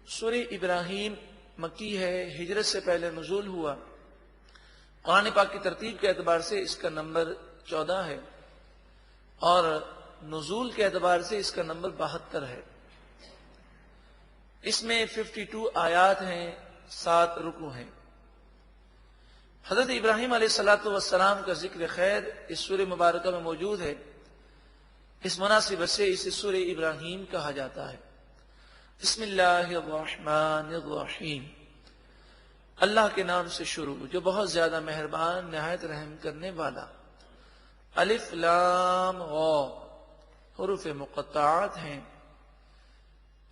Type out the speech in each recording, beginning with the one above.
سورہ ابراہیم مکی ہے، ہجرت سے پہلے نزول ہوا۔ قرآن پاک کی ترتیب کے اعتبار سے اس کا نمبر 14 ہے اور نزول کے اعتبار سے اس کا نمبر 72 ہے۔ اس میں 52 آیات ہیں، 7 رکوع ہیں۔ حضرت ابراہیم علیہ السلام کا ذکر خیر اس سورہ مبارکہ میں موجود ہے۔ اس مناسبت سے اسے سورہ ابراہیم کہا جاتا ہے۔ بسم اللہ الرحمن الرحیم، اللہ کے نام سے شروع جو بہت زیادہ مہربان نہایت رحم کرنے والا۔ الف لام غ حروف مقطعات ہیں۔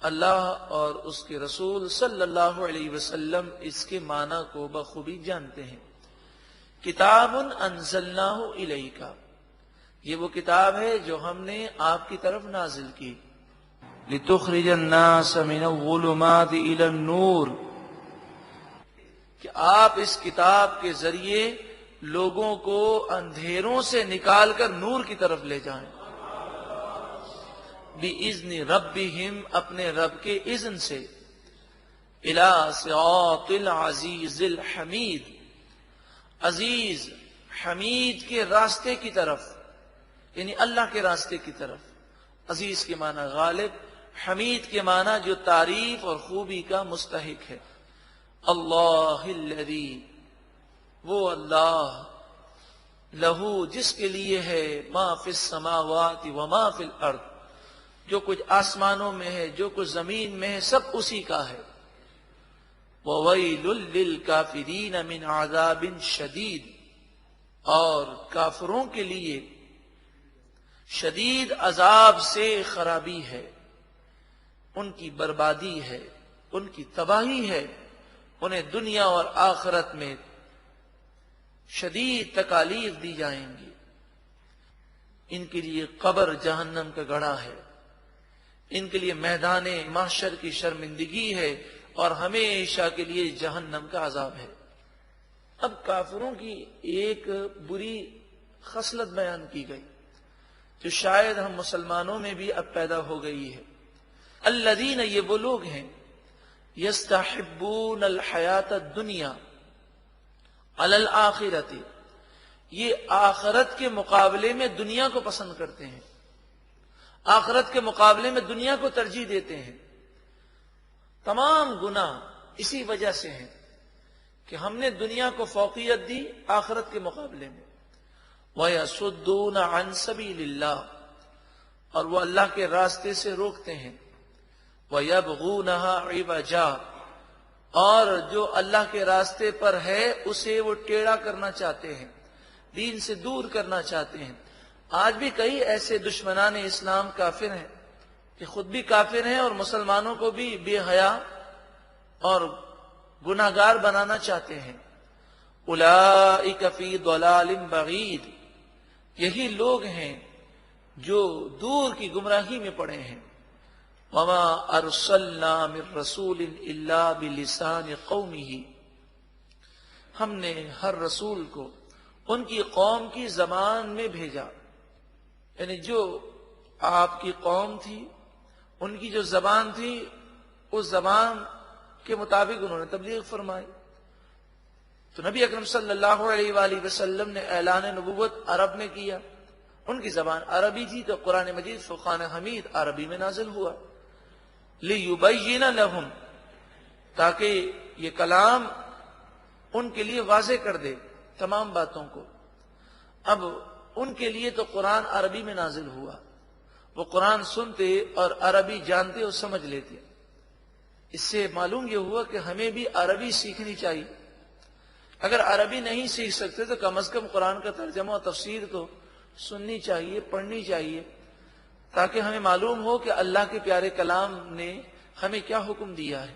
اللہ اور اس کے رسول صلی اللہ علیہ وسلم اس کے معنی کو بخوبی جانتے ہیں۔ کتاب انزلناہ الیک، یہ وہ کتاب ہے جو ہم نے آپ کی طرف نازل کی۔ لتخرج الناس من الظلمات الی النور، کہ آپ اس کتاب کے ذریعے لوگوں کو اندھیروں سے نکال کر نور کی طرف لے جائیں۔ بِإِذْنِ رَبِّهِمْ، اپنے رب کے اذن سے۔ إِلَى صِرَاطِ الْعَزِيزِ الْحَمِيدِ، عزیز حمید کے راستے کی طرف، یعنی اللہ کے راستے کی طرف۔ عزیز کے معنی غالب، حمید کے معنی جو تعریف اور خوبی کا مستحق ہے۔ اللہ الذی، وہ اللہ، لہو جس کے لیے ہے، ما فی السماوات وما فی الارض، جو کچھ آسمانوں میں ہے جو کچھ زمین میں ہے سب اسی کا ہے۔ وَوَيْلٌ لِّلْكَافِرِينَ مِنْ عَذَابٍ شَدِيدٍ، اور کافروں کے لیے شدید عذاب سے خرابی ہے، ان کی بربادی ہے، ان کی تباہی ہے، انہیں دنیا اور آخرت میں شدید تکالیف دی جائیں گی۔ ان کے لیے قبر جہنم کا گڑھا ہے، ان کے لیے میدان محشر کی شرمندگی ہے اور ہمیشہ کے لیے جہنم کا عذاب ہے۔ اب کافروں کی ایک بری خصلت بیان کی گئی جو شاید ہم مسلمانوں میں بھی اب پیدا ہو گئی ہے۔ الذین، یہ وہ لوگ ہیں، یستحبون الحیات الدنیا علی الآخرۃ، یہ آخرت کے مقابلے میں دنیا کو پسند کرتے ہیں، آخرت کے مقابلے میں دنیا کو ترجیح دیتے ہیں۔ تمام گناہ اسی وجہ سے ہیں کہ ہم نے دنیا کو فوقیت دی آخرت کے مقابلے میں۔ وَيَصُدُّونَ عَن سَبِيلِ اللَّهِ، اور وہ اللہ کے راستے سے روکتے ہیں۔ وَيَبْغُونَهَا عِوَجًا، اور جو اللہ کے راستے پر ہے اسے وہ ٹیڑھا کرنا چاہتے ہیں، دین سے دور کرنا چاہتے ہیں۔ آج بھی کئی ایسے دشمنان اسلام کافر ہیں کہ خود بھی کافر ہیں اور مسلمانوں کو بھی بے حیا اور گناہگار بنانا چاہتے ہیں۔ اولئک فی ضلال بعید، یہی لوگ ہیں جو دور کی گمراہی میں پڑے ہیں۔ وما ارسلنا من رسول الا بلسان قومہ، ہم نے ہر رسول کو ان کی قوم کی زبان میں بھیجا، یعنی جو آپ کی قوم تھی ان کی جو زبان تھی اس زبان کے مطابق انہوں نے تبلیغ فرمائی۔ تو نبی اکرم صلی اللہ علیہ وآلہ وسلم نے اعلان نبوت عرب میں کیا، ان کی زبان عربی تھی تو قرآن مجید فرقان حمید عربی میں نازل ہوا۔ لِيُبَيِّنَ لَهُمْ، تاکہ یہ کلام ان کے لیے واضح کر دے تمام باتوں کو۔ اب ان کے لیے تو قرآن عربی میں نازل ہوا، وہ قرآن سنتے اور عربی جانتے اور سمجھ لیتے۔ اس سے معلوم یہ ہوا کہ ہمیں بھی عربی سیکھنی چاہیے۔ اگر عربی نہیں سیکھ سکتے تو کم از کم قرآن کا ترجمہ اور تفسیر تو سننی چاہیے، پڑھنی چاہیے، تاکہ ہمیں معلوم ہو کہ اللہ کے پیارے کلام نے ہمیں کیا حکم دیا ہے۔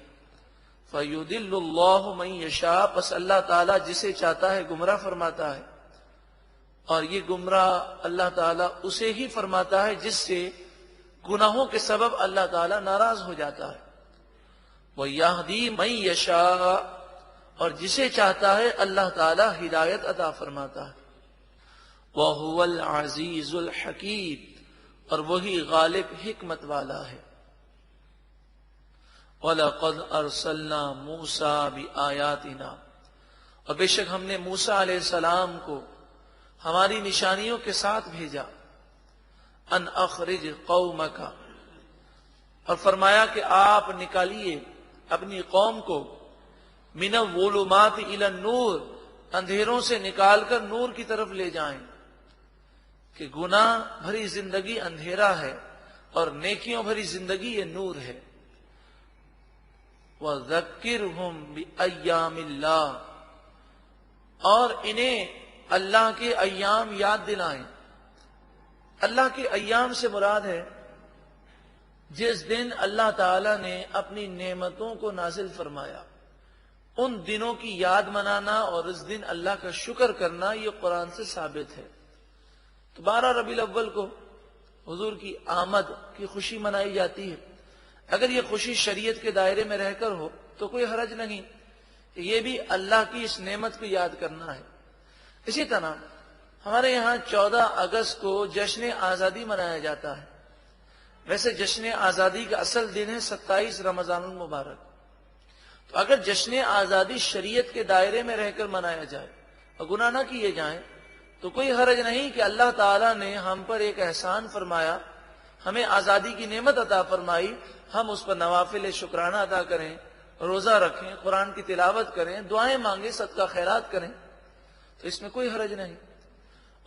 فَيُضِلُّ اللَّهُ مَن يَشَاءُ، پس اللہ تعالیٰ جسے چاہتا ہے گمراہ فرماتا ہے، اور یہ گمراہ اللہ تعالیٰ اسے ہی فرماتا ہے جس سے گناہوں کے سبب اللہ تعالیٰ ناراض ہو جاتا ہے۔ وَيَهْدِي مَن يَشَاءُ، اور جسے چاہتا ہے اللہ تعالیٰ ہدایت عطا فرماتا ہے۔ وَهُوَ الْعَزِيزُ الْحَكِيمُ، اور وہی غالب حکمت والا ہے۔ وَلَقَدْ أَرْسَلْنَا مُوسَىٰ بِآيَاتِنَا، اور بے شک ہم نے موسیٰ علیہ السلام کو ہماری نشانیوں کے ساتھ بھیجا، ان اخرج قومک، اور فرمایا کہ آپ نکالیے اپنی قوم کو من الظلمات الی النور، اندھیروں سے نکال کر نور کی طرف لے جائیں، کہ گناہ بھری زندگی اندھیرا ہے اور نیکیوں بھری زندگی یہ نور ہے۔ وَذَكِّرْهُمْ بِأَيَّامِ اللَّهِ، اور انہیں اللہ کے ایام یاد دلائیں۔ اللہ کے ایام سے مراد ہے جس دن اللہ تعالی نے اپنی نعمتوں کو نازل فرمایا، ان دنوں کی یاد منانا اور اس دن اللہ کا شکر کرنا، یہ قرآن سے ثابت ہے۔ تو 12 ربیع الاول کو حضور کی آمد کی خوشی منائی جاتی ہے۔ اگر یہ خوشی شریعت کے دائرے میں رہ کر ہو تو کوئی حرج نہیں، یہ بھی اللہ کی اس نعمت کو یاد کرنا ہے۔ اسی طرح ہمارے یہاں 14 اگست کو جشن آزادی منایا جاتا ہے۔ ویسے جشن آزادی کا اصل دن ہے 27 رمضان المبارک۔ تو اگر جشن آزادی شریعت کے دائرے میں رہ کر منایا جائے اور گناہ نہ کیے جائیں تو کوئی حرج نہیں کہ اللہ تعالیٰ نے ہم پر ایک احسان فرمایا، ہمیں آزادی کی نعمت عطا فرمائی، ہم اس پر نوافل شکرانہ ادا کریں، روزہ رکھیں، قرآن کی تلاوت کریں، دعائیں مانگیں، صدقہ خیرات کریں، تو اس میں کوئی حرج نہیں۔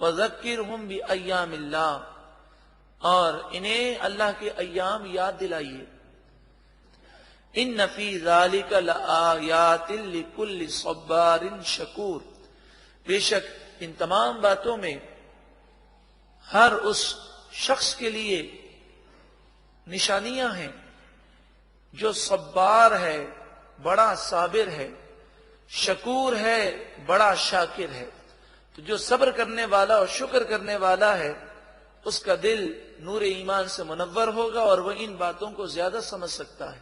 وَذَكِّرْهُمْ بِأَيَّامِ اللَّهِ، اور انہیں اللہ کے ایام یاد دلائیے۔ إِنَّ فِي ذَلِكَ لَآيَاتٍ لِكُلِّ صَبَّارٍ شَكُورٍ، بے شک ان تمام باتوں میں ہر اس شخص کے لیے نشانیاں ہیں جو صبار ہے، بڑا صابر ہے، شکور ہے، بڑا شاکر ہے۔ تو جو صبر کرنے والا اور شکر کرنے والا ہے اس کا دل نور ایمان سے منور ہوگا اور وہ ان باتوں کو زیادہ سمجھ سکتا ہے۔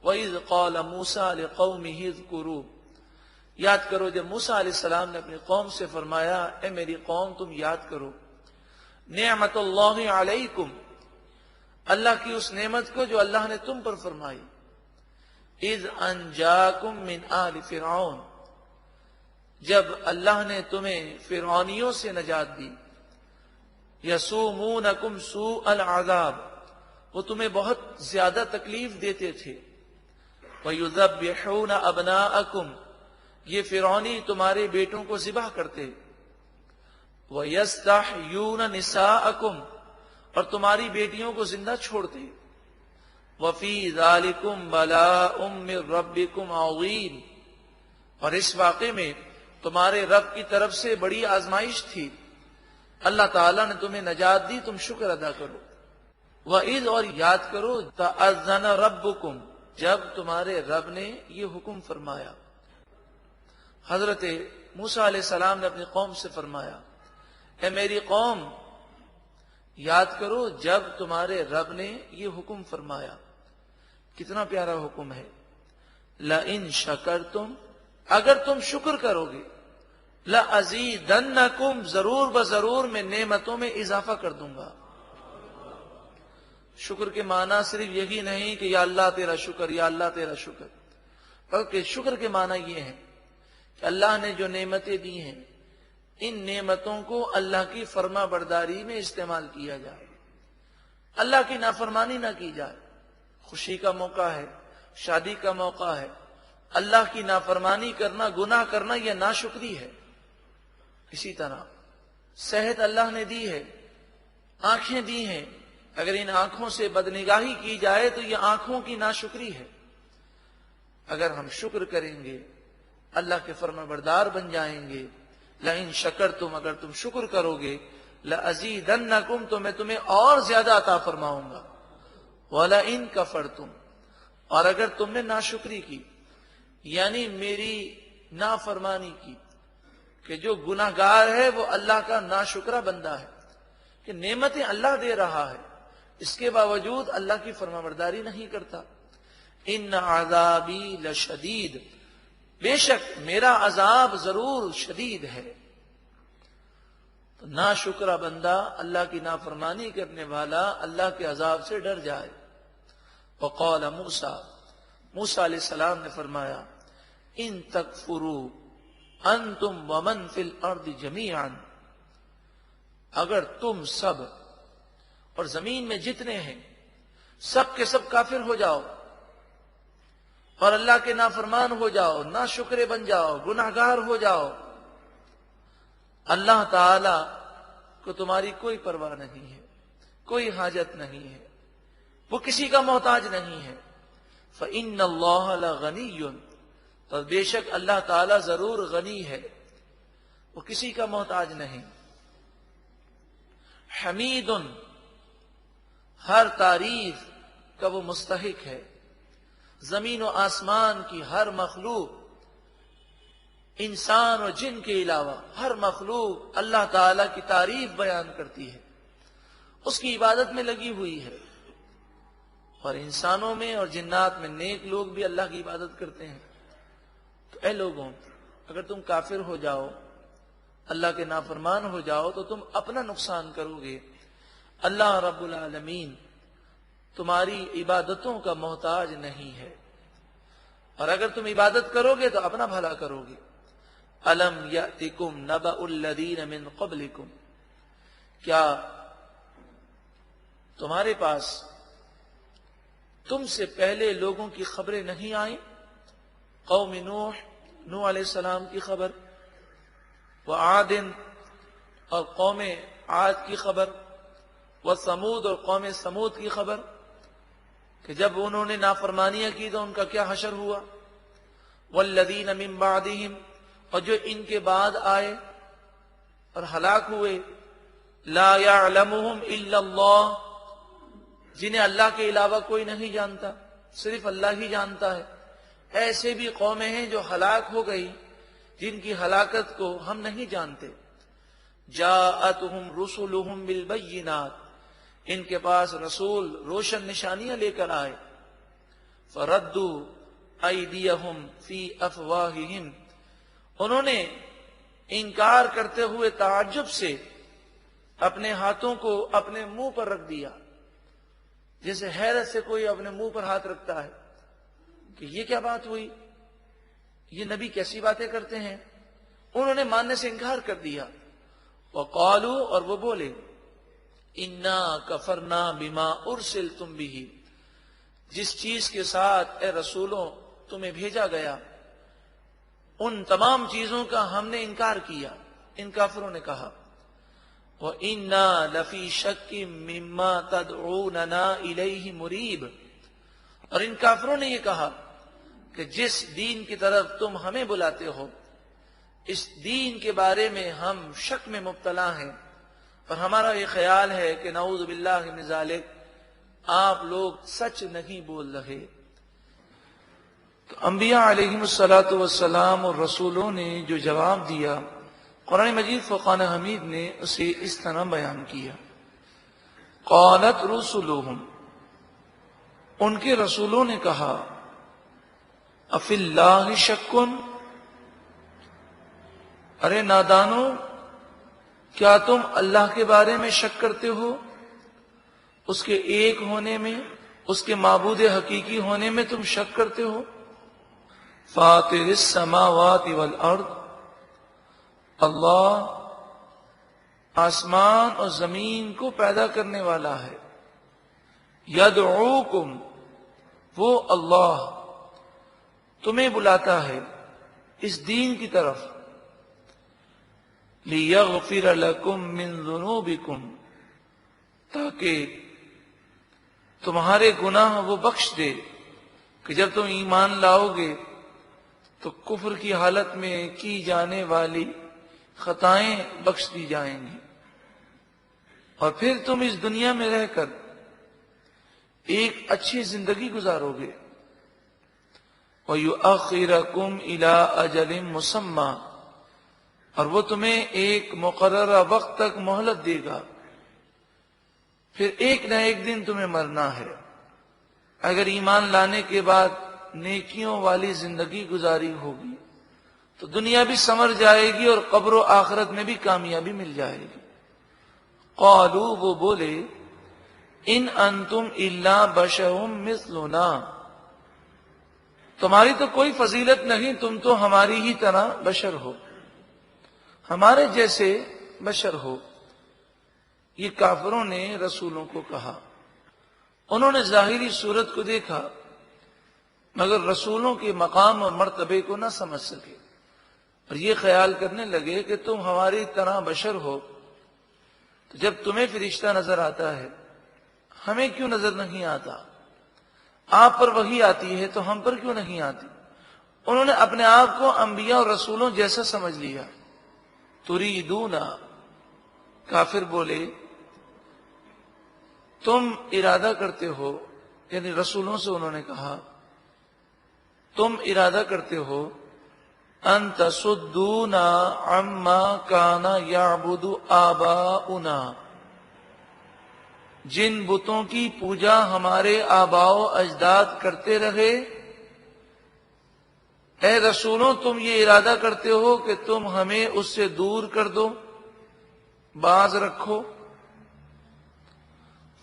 وَإِذْ قَالَ مُوسَىٰ لِقَوْمِهِ اذْكُرُوا، یاد کرو جب موسیٰ علیہ السلام نے اپنی قوم سے فرمایا، اے میری قوم تم یاد کرو نعمت اللہ علیکم، اللہ کی اس نعمت کو جو اللہ نے تم پر فرمائی، اذ انجاکم من آل فرعون، جب اللہ نے تمہیں فرعونیوں سے نجات دی، یسومونکم سوء العذاب، وہ تمہیں بہت زیادہ تکلیف دیتے تھے، وَيُذَبِّحُونَ أَبْنَاءَكُمْ، یہ فرعونی تمہارے بیٹوں کو ذبح کرتے، وَيَسْتَحْيُونَ نِسَاءَكُمْ، اور تمہاری بیٹیوں کو زندہ چھوڑتے۔ وَفِي ذَلِكُمْ بَلَاءٌ مِّن رَبِّكُمْ عَظِيمٌ، اور اس واقعے میں تمہارے رب کی طرف سے بڑی آزمائش تھی، اللہ تعالیٰ نے تمہیں نجات دی، تم شکر ادا کرو۔ وَإِذْ، اور یاد کرو، تَأَذَّنَ رَبُّكُمْ، جب تمہارے رب نے یہ حکم فرمایا۔ حضرت موسیٰ علیہ السلام نے اپنی قوم سے فرمایا، اے میری قوم یاد کرو جب تمہارے رب نے یہ حکم فرمایا۔ کتنا پیارا حکم ہے، لَإِن شَكَرْتُمْ، اگر تم شکر کرو گے، لَأَزِيدَنَّكُمْ، ضرور بضرور میں نعمتوں میں اضافہ کر دوں گا۔ شکر کے معنی صرف یہی نہیں کہ یا اللہ تیرا شکر، یا اللہ تیرا شکر، بلکہ شکر کے معنی یہ ہے کہ اللہ نے جو نعمتیں دی ہیں ان نعمتوں کو اللہ کی فرما برداری میں استعمال کیا جائے، اللہ کی نافرمانی نہ کی جائے۔ خوشی کا موقع ہے، شادی کا موقع ہے، اللہ کی نافرمانی کرنا، گناہ کرنا یہ ناشکری ہے۔ اسی طرح صحت اللہ نے دی ہے، آنکھیں دی ہیں، اگر ان آنکھوں سے بدنگاہی کی جائے تو یہ آنکھوں کی ناشکری ہے۔ اگر ہم شکر کریں گے اللہ کے فرما بردار بن جائیں گے۔ لَإِن شَكَرْتُمْ، اگر تم شکر کرو گے، لَأَزِيدَنَّكُمْ، تو میں تمہیں اور زیادہ عطا فرماؤں گا۔ وَلَئِن كَفَرْتُمْ، اور اگر تم نے ناشکری کی، یعنی میری نافرمانی کی، کہ جو گناہ گار ہے وہ اللہ کا ناشکرہ بندہ ہے، کہ نعمتیں اللہ دے رہا ہے اس کے باوجود اللہ کی فرمانبرداری نہیں کرتا۔ ان عذابی لشدید، بے شک میرا عذاب ضرور شدید ہے۔ تو ناشکرہ بندہ، اللہ کی نافرمانی کرنے والا اللہ کے عذاب سے ڈر جائے۔ وقال موسیٰ، موسیٰ علیہ السلام نے فرمایا ان تکفروا انتم ومن فی الارض جمیعا، اگر تم سب اور زمین میں جتنے ہیں سب کے سب کافر ہو جاؤ اور اللہ کے نافرمان ہو جاؤ، ناشکرے بن جاؤ، گناہگار ہو جاؤ، اللہ تعالی کو تمہاری کوئی پرواہ نہیں ہے، کوئی حاجت نہیں ہے، وہ کسی کا محتاج نہیں ہے۔ فَإِنَّ اللَّهَ لَغَنِيٌّ، تو بے شک اللہ تعالی ضرور غنی ہے، وہ کسی کا محتاج نہیں۔ حمید، ہر تعریف کا وہ مستحق ہے، زمین و آسمان کی ہر مخلوق، انسان اور جن کے علاوہ ہر مخلوق اللہ تعالی کی تعریف بیان کرتی ہے، اس کی عبادت میں لگی ہوئی ہے، اور انسانوں میں اور جنات میں نیک لوگ بھی اللہ کی عبادت کرتے ہیں۔ تو اے لوگوں، اگر تم کافر ہو جاؤ، اللہ کے نافرمان ہو جاؤ تو تم اپنا نقصان کرو گے، اللہ رب العالمین تمہاری عبادتوں کا محتاج نہیں ہے، اور اگر تم عبادت کرو گے تو اپنا بھلا کرو گے۔ الم یأتکم نبأ الذین من قبلکم، کیا تمہارے پاس تم سے پہلے لوگوں کی خبریں نہیں آئیں؟ قوم نوح علیہ السلام کی خبر، وعاد اور قوم عاد کی خبر، وثمود اور قوم ثمود کی خبر، کہ جب انہوں نے نافرمانیاں کی تو ان کا کیا حشر ہوا۔ والذین من بعدہم، اور جو ان کے بعد آئے اور ہلاک ہوئے، لا یعلمہم الا اللہ، جنہیں اللہ کے علاوہ کوئی نہیں جانتا، صرف اللہ ہی جانتا ہے۔ ایسے بھی قومیں ہیں جو ہلاک ہو گئی، جن کی ہلاکت کو ہم نہیں جانتے۔ جاءتہم رسلہم بالبینات، ان کے پاس رسول روشن نشانیاں لے کر آئے۔ فردوا ایدیہم فی افواہہم، انہوں نے انکار کرتے ہوئے تعجب سے اپنے ہاتھوں کو اپنے منہ پر رکھ دیا، جیسے حیرت سے کوئی اپنے منہ پر ہاتھ رکھتا ہے کہ یہ کیا بات ہوئی، یہ نبی کیسی باتیں کرتے ہیں۔ انہوں نے ماننے سے انکار کر دیا۔ وقالوا، اور وہ بولے، انا کفرنا بما ارسلتم به، جس چیز کے ساتھ اے رسولوں تمہیں بھیجا گیا، ان تمام چیزوں کا ہم نے انکار کیا۔ ان کافروں نے کہا، وَإِنَّا لَفِي شَكٍّ مِّمَّا تَدْعُونَنَا إِلَيْهِ مُرِيبٍ، اور ان کافروں نے یہ کہا کہ جس دین کی طرف تم ہمیں بلاتے ہو، اس دین کے بارے میں ہم شک میں مبتلا ہیں، اور ہمارا یہ خیال ہے کہ نعوذ باللہ من ذالک، آپ لوگ سچ نہیں بول رہے۔ تو انبیاء علیہم الصلاۃ والسلام اور رسولوں نے جو جواب دیا، قرآن مجید فرقان حمید نے اسے اس طرح بیان کیا۔ قالت رسلہم، ان کے رسولوں نے کہا، افی اللہ شکن، ارے نادانو، کیا تم اللہ کے بارے میں شک کرتے ہو، اس کے ایک ہونے میں، اس کے معبود حقیقی ہونے میں تم شک کرتے ہو۔ فاطر السماوات والارض، اللہ آسمان اور زمین کو پیدا کرنے والا ہے۔ یدعوکم، وہ اللہ تمہیں بلاتا ہے اس دین کی طرف، لیغفر لکم من ذنوبکم، تاکہ تمہارے گناہ وہ بخش دے، کہ جب تم ایمان لاؤ گے تو کفر کی حالت میں کی جانے والی خطائیں بخش دی جائیں گی، اور پھر تم اس دنیا میں رہ کر ایک اچھی زندگی گزارو گے۔ وَيُؤَخِّرَكُمْ إِلَىٰ أَجَلٍ مُّسَمًّى، اور وہ تمہیں ایک مقررہ وقت تک مہلت دے گا، پھر ایک نہ ایک دن تمہیں مرنا ہے۔ اگر ایمان لانے کے بعد نیکیوں والی زندگی گزاری ہوگی تو دنیا بھی سنور جائے گی اور قبر و آخرت میں بھی کامیابی مل جائے گی۔ قالوا، وہ بولے، ان انتم الا بشر مثلنا، تمہاری تو کوئی فضیلت نہیں، تم تو ہماری ہی طرح بشر ہو، ہمارے جیسے بشر ہو۔ یہ کافروں نے رسولوں کو کہا۔ انہوں نے ظاہری صورت کو دیکھا مگر رسولوں کے مقام اور مرتبے کو نہ سمجھ سکے، اور یہ خیال کرنے لگے کہ تم ہماری طرح بشر ہو، تو جب تمہیں فرشتہ نظر آتا ہے ہمیں کیوں نظر نہیں آتا؟ آپ پر وحی آتی ہے تو ہم پر کیوں نہیں آتی؟ انہوں نے اپنے آپ کو انبیاء اور رسولوں جیسا سمجھ لیا۔ تریدون، کافر بولے تم ارادہ کرتے ہو، یعنی رسولوں سے انہوں نے کہا تم ارادہ کرتے ہو ان تصدونا عما کان یعبد آباؤنا، جن بتوں کی پوجا ہمارے آباء و اجداد کرتے رہے، اے رسولوں تم یہ ارادہ کرتے ہو کہ تم ہمیں اس سے دور کر دو، باز رکھو۔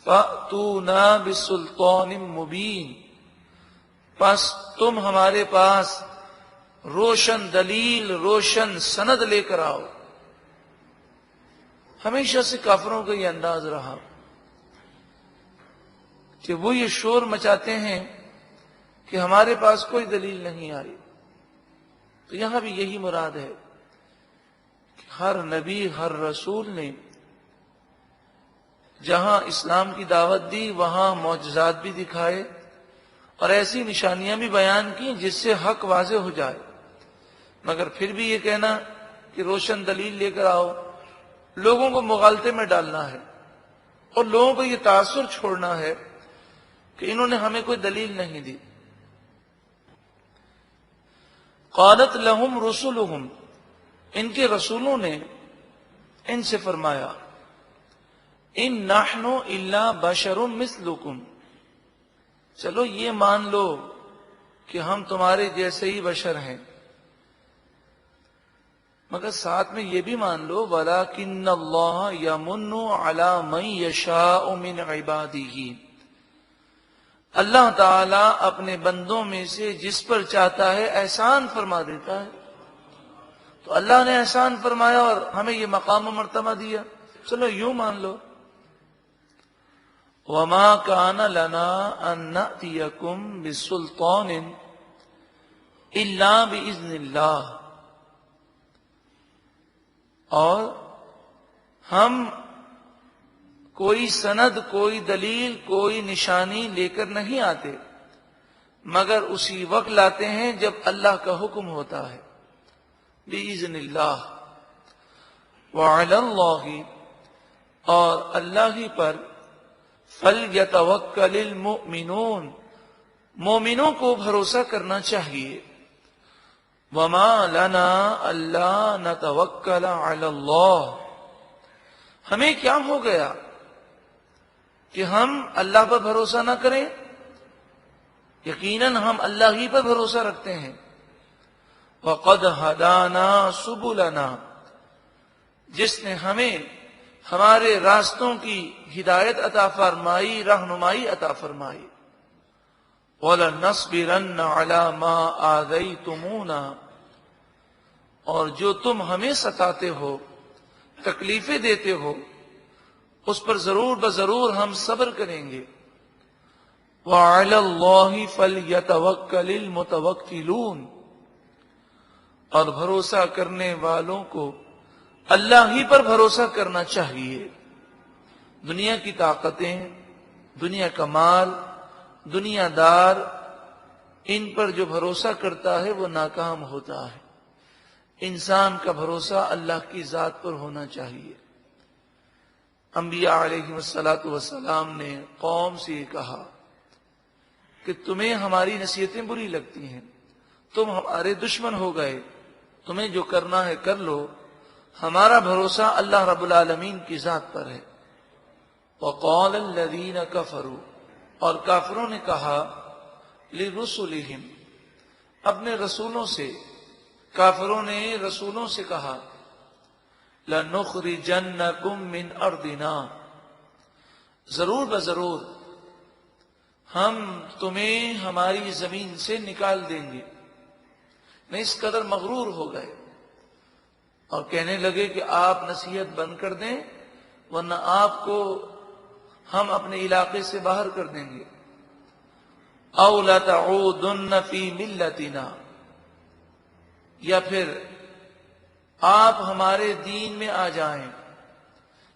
فَأْتُونَا بِسُلْطَانٍ مُبِينٍ، پس تم ہمارے پاس روشن دلیل، روشن سند لے کر آؤ۔ ہمیشہ سے کافروں کا یہ انداز رہا کہ وہ یہ شور مچاتے ہیں کہ ہمارے پاس کوئی دلیل نہیں آئی۔ تو یہاں بھی یہی مراد ہے کہ ہر نبی، ہر رسول نے جہاں اسلام کی دعوت دی وہاں معجزات بھی دکھائے اور ایسی نشانیاں بھی بیان کی جس سے حق واضح ہو جائے، مگر پھر بھی یہ کہنا کہ روشن دلیل لے کر آؤ، لوگوں کو مغالطے میں ڈالنا ہے اور لوگوں کو یہ تاثر چھوڑنا ہے کہ انہوں نے ہمیں کوئی دلیل نہیں دی۔ قالت لہم رسلہم، ان کے رسولوں نے ان سے فرمایا ان نحن الا بشر مثلکم، چلو یہ مان لو کہ ہم تمہارے جیسے ہی بشر ہیں، مگر ساتھ میں یہ بھی مان لو وَلَكِنَّ اللَّهَ يَمُنُّ عَلَى مَن يَشَاءُ مِنْ عِبَادِهِ، اللہ تعالیٰ اپنے بندوں میں سے جس پر چاہتا ہے احسان فرما دیتا ہے۔ تو اللہ نے احسان فرمایا اور ہمیں یہ مقام و مرتبہ دیا، چلو یوں مان لو۔ وَمَا كَانَ لَنَا أَن نَأْتِيَكُمْ بِسُلْطَانٍ إِلَّا بِإِذْنِ اللَّهِ، اور ہم کوئی سند، کوئی دلیل، کوئی نشانی لے کر نہیں آتے مگر اسی وقت لاتے ہیں جب اللہ کا حکم ہوتا ہے، بِإِذْنِ اللَّهِ وَعَلَى اللَّهِ، اور اللہ ہی پر فَلْيَتَوَكَّلِ الْمُؤْمِنُونَ، مومنوں کو بھروسہ کرنا چاہیے۔ وَمَا لَنَا أَلَّا نَتَوَكَّلَ عَلَى اللَّهِ، ہمیں کیا ہو گیا کہ ہم اللہ پر بھروسہ نہ کریں؟ یقیناً ہم اللہ ہی پر بھروسہ رکھتے ہیں۔ وَقَدْ هَدَانَا سُبُلَنَا، جس نے ہمیں ہمارے راستوں کی ہدایت عطا فرمائی، رہنمائی عطا فرمائی۔ وَلَنَصْبِرَنَّ عَلَى مَا آذَيْتُمُونَا، اور جو تم ہمیں ستاتے ہو، تکلیفیں دیتے ہو، اس پر ضرور بضرور ہم صبر کریں گے۔ وَعَلَى اللَّهِ فَلْيَتَوَكَّلِ الْمُتَوَكِّلُونَ، اور بھروسہ کرنے والوں کو اللہ ہی پر بھروسہ کرنا چاہیے۔ دنیا کی طاقتیں، دنیا کا مال، دنیا دار، ان پر جو بھروسہ کرتا ہے وہ ناکام ہوتا ہے۔ انسان کا بھروسہ اللہ کی ذات پر ہونا چاہیے۔ انبیاء علیہ السلام نے قوم سے یہ کہا کہ تمہیں ہماری نصیحتیں بری لگتی ہیں، تم ہمارے دشمن ہو گئے، تمہیں جو کرنا ہے کر لو، ہمارا بھروسہ اللہ رب العالمین کی ذات پر ہے۔ وَقَالَ الَّذِينَ كَفَرُوا، اور کافروں نے کہا لِرُسُلِهِمْ، اپنے رسولوں سے، کافروں نے رسولوں سے کہا لَنُخْرِجَنَّكُمْ مِنْ أَرْضِنَا، ضرور بضرور ہم تمہیں ہماری زمین سے نکال دیں گے. نہیں، اس قدر مغرور ہو گئے اور کہنے لگے کہ آپ نصیحت بند کر دیں ورنہ آپ کو ہم اپنے علاقے سے باہر کر دیں گے. او لتعودن فی ملتنا، یا پھر آپ ہمارے دین میں آ جائیں،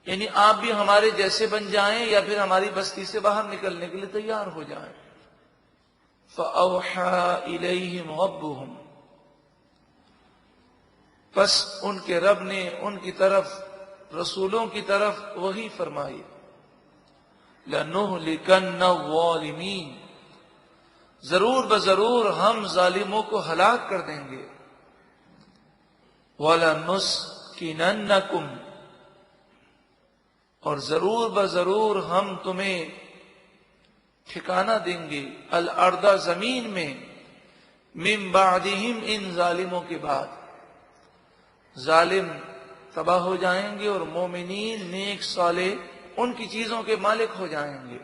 یعنی آپ بھی ہمارے جیسے بن جائیں یا پھر ہماری بستی سے باہر نکلنے کے لیے تیار ہو جائیں. فَأَوْحَى إِلَيْهِمْ رَبُّهُمْ، پس ان کے رب نے ان کی طرف، رسولوں کی طرف وحی فرمائی. لَنُهْلِكَنَّ الظَّالِمِينَ، ضرور بضرور ہم ظالموں کو ہلاک کر دیں گے. وَلَنُسْكِنَنَّكُمْ، اور ضرور بضرور ہم تمہیں ٹھکانہ دیں گے، الارض، زمین میں، من بعدہم، ان ظالموں کے بعد. ظالم تباہ ہو جائیں گے اور مومنین نیک صالح ان کی چیزوں کے مالک ہو جائیں گے.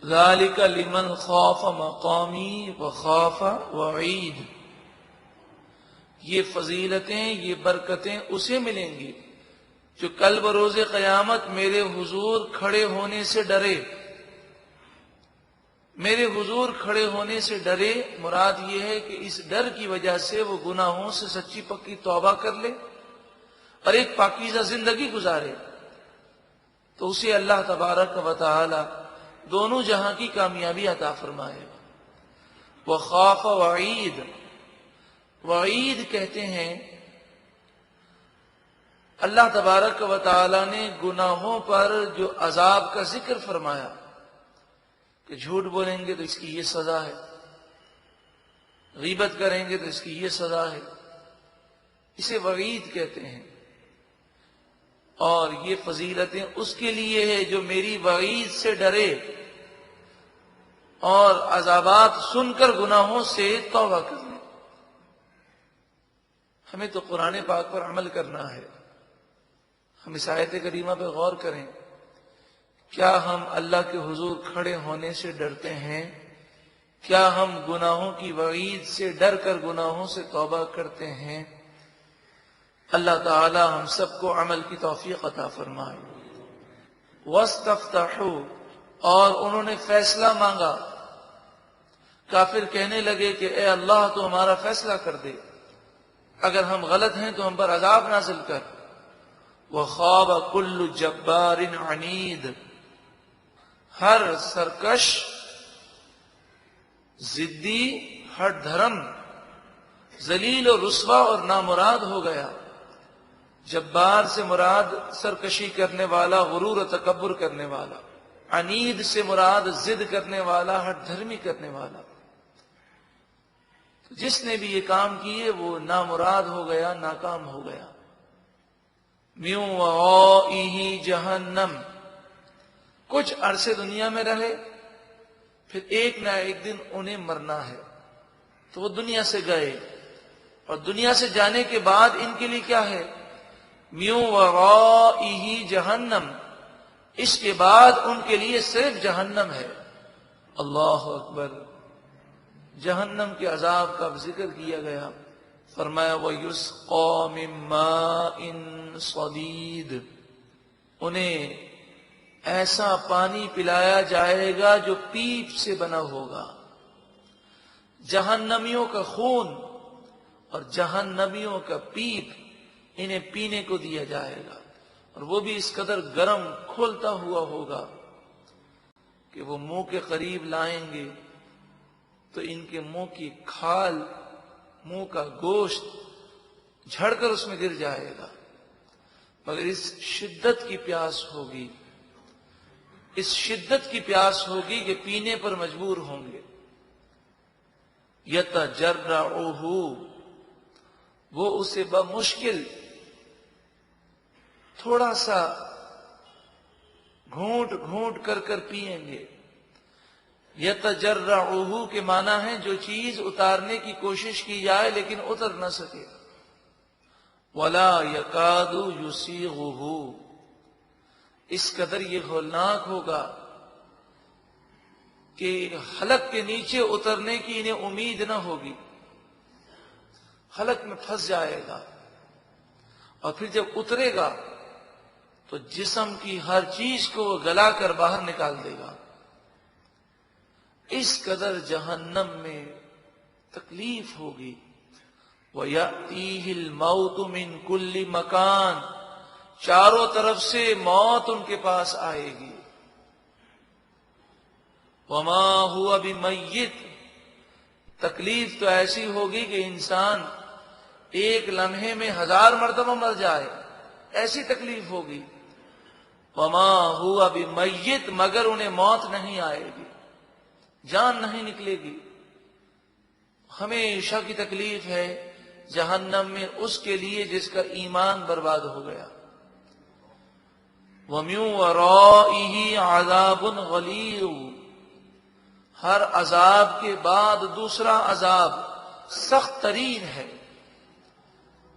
ذَلِكَ لِمَنْ خَافَ مَقَامِي وَخَافَ وَعِيدِ، یہ فضیلتیں، یہ برکتیں اسے ملیں گی جو کل بروز قیامت میرے حضور کھڑے ہونے سے ڈرے. میرے حضور کھڑے ہونے سے ڈرے، مراد یہ ہے کہ اس ڈر کی وجہ سے وہ گناہوں سے سچی پکی توبہ کر لے اور ایک پاکیزہ زندگی گزارے، تو اسے اللہ تبارک و تعالی دونوں جہاں کی کامیابی عطا فرمائے. وخاف وعید، وعید کہتے ہیں اللہ تبارک و تعالی نے گناہوں پر جو عذاب کا ذکر فرمایا کہ جھوٹ بولیں گے تو اس کی یہ سزا ہے، غیبت کریں گے تو اس کی یہ سزا ہے، اسے وعید کہتے ہیں. اور یہ فضیلتیں اس کے لیے ہے جو میری وعید سے ڈرے اور عذابات سن کر گناہوں سے توبہ کر لے. ہمیں تو قرآن پاک پر عمل کرنا ہے. ہم اس آیت کریمہ پہ غور کریں. کیا ہم اللہ کے حضور کھڑے ہونے سے ڈرتے ہیں؟ کیا ہم گناہوں کی وعید سے ڈر کر گناہوں سے توبہ کرتے ہیں؟ اللہ تعالی ہم سب کو عمل کی توفیق عطا فرمائے. وَاسْتَفْتَحُوا، اور انہوں نے فیصلہ مانگا. کافر کہنے لگے کہ اے اللہ تو ہمارا فیصلہ کر دے، اگر ہم غلط ہیں تو ہم پر عذاب نازل کر. وَخَابَ كُلُّ جَبَّارٍ عَنِيدٍ، ہر سرکش، ضدی، ہٹ دھرم، ذلیل و رسوا اور نامراد ہو گیا. جبار سے مراد سرکشی کرنے والا، غرور و تکبر کرنے والا. عنید سے مراد ضد کرنے والا، ہٹ دھرمی کرنے والا. جس نے بھی یہ کام کیے وہ نامراد ہو گیا، ناکام ہو گیا. میوں ورائی جہنم، کچھ عرصے دنیا میں رہے، پھر ایک نہ ایک دن انہیں مرنا ہے، تو وہ دنیا سے گئے. اور دنیا سے جانے کے بعد ان کے لیے کیا ہے؟ میوں ورائی جہنم، اس کے بعد ان کے لیے صرف جہنم ہے. اللہ اکبر. جہنم کے عذاب کا ذکر کیا گیا. فرمایا وَيُسْقَى مِن مَّاءٍ صَدِيدٍ، انہیں ایسا پانی پلایا جائے گا جو پیپ سے بنا ہوگا. جہنمیوں کا خون اور جہنمیوں کا پیپ انہیں پینے کو دیا جائے گا، اور وہ بھی اس قدر گرم کھولتا ہوا ہوگا کہ وہ منہ کے قریب لائیں گے تو ان کے منہ کی کھال، منہ کا گوشت جھڑ کر اس میں گر جائے گا. مگر اس شدت کی پیاس ہوگی، اس شدت کی پیاس ہوگی کہ پینے پر مجبور ہوں گے. یتجرعہ، وہ اسے بمشکل تھوڑا سا گھونٹ گھونٹ کر کر پیئیں گے. یتجرعہ کے معنی ہے جو چیز اتارنے کی کوشش کی جائے لیکن اتر نہ سکے. ولا یکاد یسیغہ، اس قدر یہ ہولناک ہوگا کہ حلق کے نیچے اترنے کی انہیں امید نہ ہوگی، حلق میں پھنس جائے گا، اور پھر جب اترے گا تو جسم کی ہر چیز کو وہ گلا کر باہر نکال دے گا۔ اس قدر جہنم میں تکلیف ہوگی۔ وَيَأْتِيهِ الْمَوْتُ مِنْ كُلِّ مَكَانٍ، چاروں طرف سے موت ان کے پاس آئے گی۔ وَمَا هُوَ بِمَيِّتٍ، تکلیف تو ایسی ہوگی کہ انسان ایک لمحے میں 1000 مرتبہ مر جائے، ایسی تکلیف ہوگی۔ وَمَا هُوَ بِمَيِّتٍ، مگر انہیں موت نہیں آئے گی، جان نہیں نکلے گی۔ ہمیشہ کی تکلیف ہے جہنم میں اس کے لیے جس کا ایمان برباد ہو گیا۔ وَمِن وَرَائِهِ عَذَابٌ غَلِيظٌ، ہر عذاب کے بعد دوسرا عذاب سخت ترین ہے۔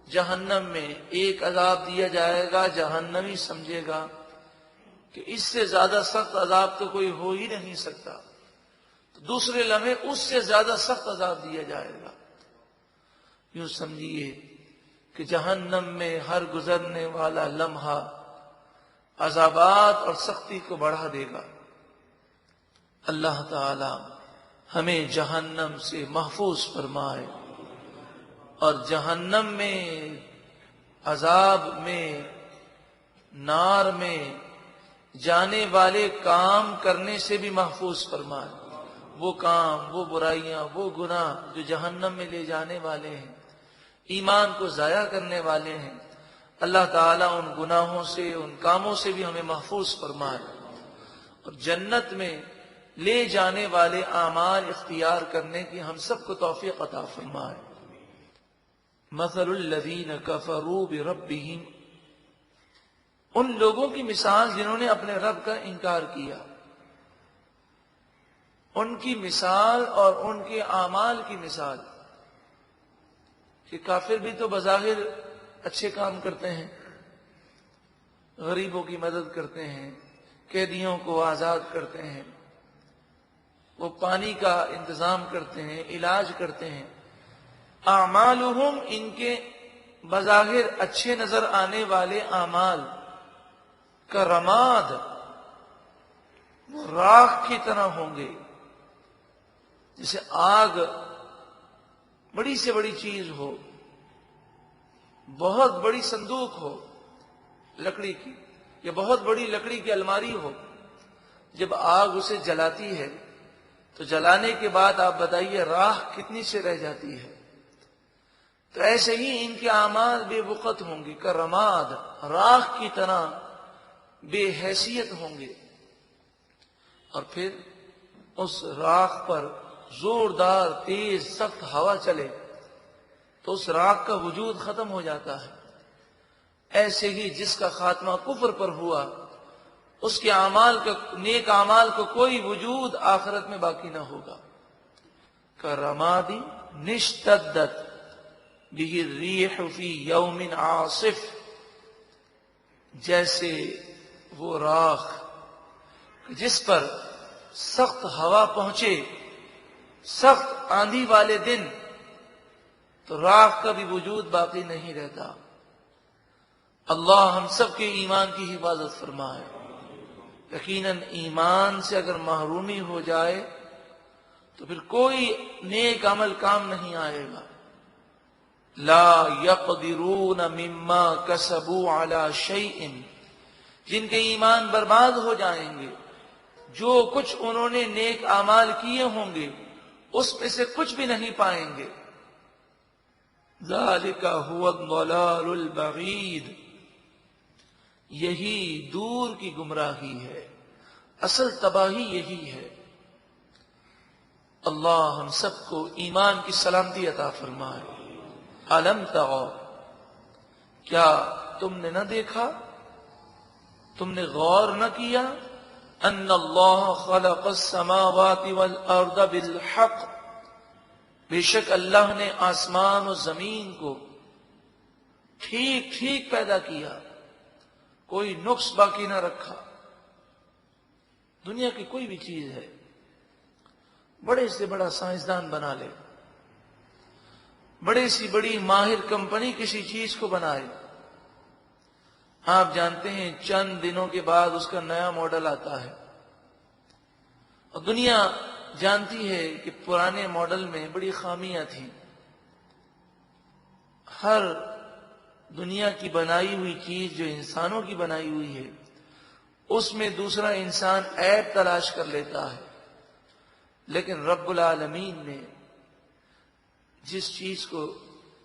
جہنم میں ایک عذاب دیا جائے گا، جہنمی سمجھے گا کہ اس سے زیادہ سخت عذاب تو کوئی ہو ہی نہیں سکتا، تو دوسرے لمحے اس سے زیادہ سخت عذاب دیا جائے گا۔ یوں سمجھیے کہ جہنم میں ہر گزرنے والا لمحہ عذابات اور سختی کو بڑھا دے گا۔ اللہ تعالی ہمیں جہنم سے محفوظ فرمائے، اور جہنم میں، عذاب میں، نار میں جانے والے کام کرنے سے بھی محفوظ فرمائے۔ وہ کام، وہ برائیاں، وہ گناہ جو جہنم میں لے جانے والے ہیں، ایمان کو ضائع کرنے والے ہیں، اللہ تعالیٰ ان گناہوں سے، ان کاموں سے بھی ہمیں محفوظ فرمائے، اور جنت میں لے جانے والے اعمال اختیار کرنے کی ہم سب کو توفیق عطا فرمائے۔ مثل الذین کفروا بربہم، ان لوگوں کی مثال جنہوں نے اپنے رب کا انکار کیا، ان کی مثال اور ان کے اعمال کی مثال، کہ کافر بھی تو بظاہر اچھے کام کرتے ہیں، غریبوں کی مدد کرتے ہیں، قیدیوں کو آزاد کرتے ہیں، وہ پانی کا انتظام کرتے ہیں، علاج کرتے ہیں۔ اعمالہم، ان کے بظاہر اچھے نظر آنے والے اعمال، کرماد، وہ راکھ کی طرح ہوں گے۔ جیسے آگ بڑی سے بڑی چیز ہو، بہت بڑی صندوق ہو لکڑی کی، یا بہت بڑی لکڑی کی الماری ہو، جب آگ اسے جلاتی ہے تو جلانے کے بعد آپ بتائیے راکھ کتنی سے رہ جاتی ہے۔ تو ایسے ہی ان کے اعمال بے وقت ہوں گے، کرماد، راکھ کی طرح بے حیثیت ہوں گے۔ اور پھر اس راکھ پر زوردار تیز سخت ہوا چلے تو اس راکھ کا وجود ختم ہو جاتا ہے۔ ایسے ہی جس کا خاتمہ کفر پر ہوا، اس کے اعمال کا، نیک اعمال کو کوئی وجود آخرت میں باقی نہ ہوگا۔ کرماد نشتدت بہ الریح فی یوم عاصف، جیسے وہ راکھ جس پر سخت ہوا پہنچے، سخت آندھی والے دن، تو راکھ کا بھی وجود باقی نہیں رہتا۔ اللہ ہم سب کے ایمان کی حفاظت فرمائے۔ یقیناً ایمان سے اگر محرومی ہو جائے تو پھر کوئی نیک عمل کام نہیں آئے گا۔ لا یقدرون مما کسبوا علی شیء، جن کے ایمان برباد ہو جائیں گے، جو کچھ انہوں نے نیک اعمال کیے ہوں گے اس میں سے کچھ بھی نہیں پائیں گے۔ ذالک هو الضلال البعید، یہی دور کی گمراہی ہے، اصل تباہی یہی ہے۔ اللہ ہم سب کو ایمان کی سلامتی عطا فرمائے۔ الم تروا، کیا تم نے نہ دیکھا، تم نے غور نہ کیا، ان اللہ خلق السماوات والارض بالحق، بے شک اللہ نے آسمان و زمین کو ٹھیک ٹھیک پیدا کیا، کوئی نقص باقی نہ رکھا۔ دنیا کی کوئی بھی چیز ہے، بڑے سے بڑا سائنسدان بنا لے، بڑے سی بڑی ماہر کمپنی کسی چیز کو بنائے، آپ جانتے ہیں چند دنوں کے بعد اس کا نیا ماڈل آتا ہے، اور دنیا جانتی ہے کہ پرانے ماڈل میں بڑی خامیاں تھیں۔ ہر دنیا کی بنائی ہوئی چیز جو انسانوں کی بنائی ہوئی ہے، اس میں دوسرا انسان عیب تلاش کر لیتا ہے، لیکن رب العالمین نے جس چیز کو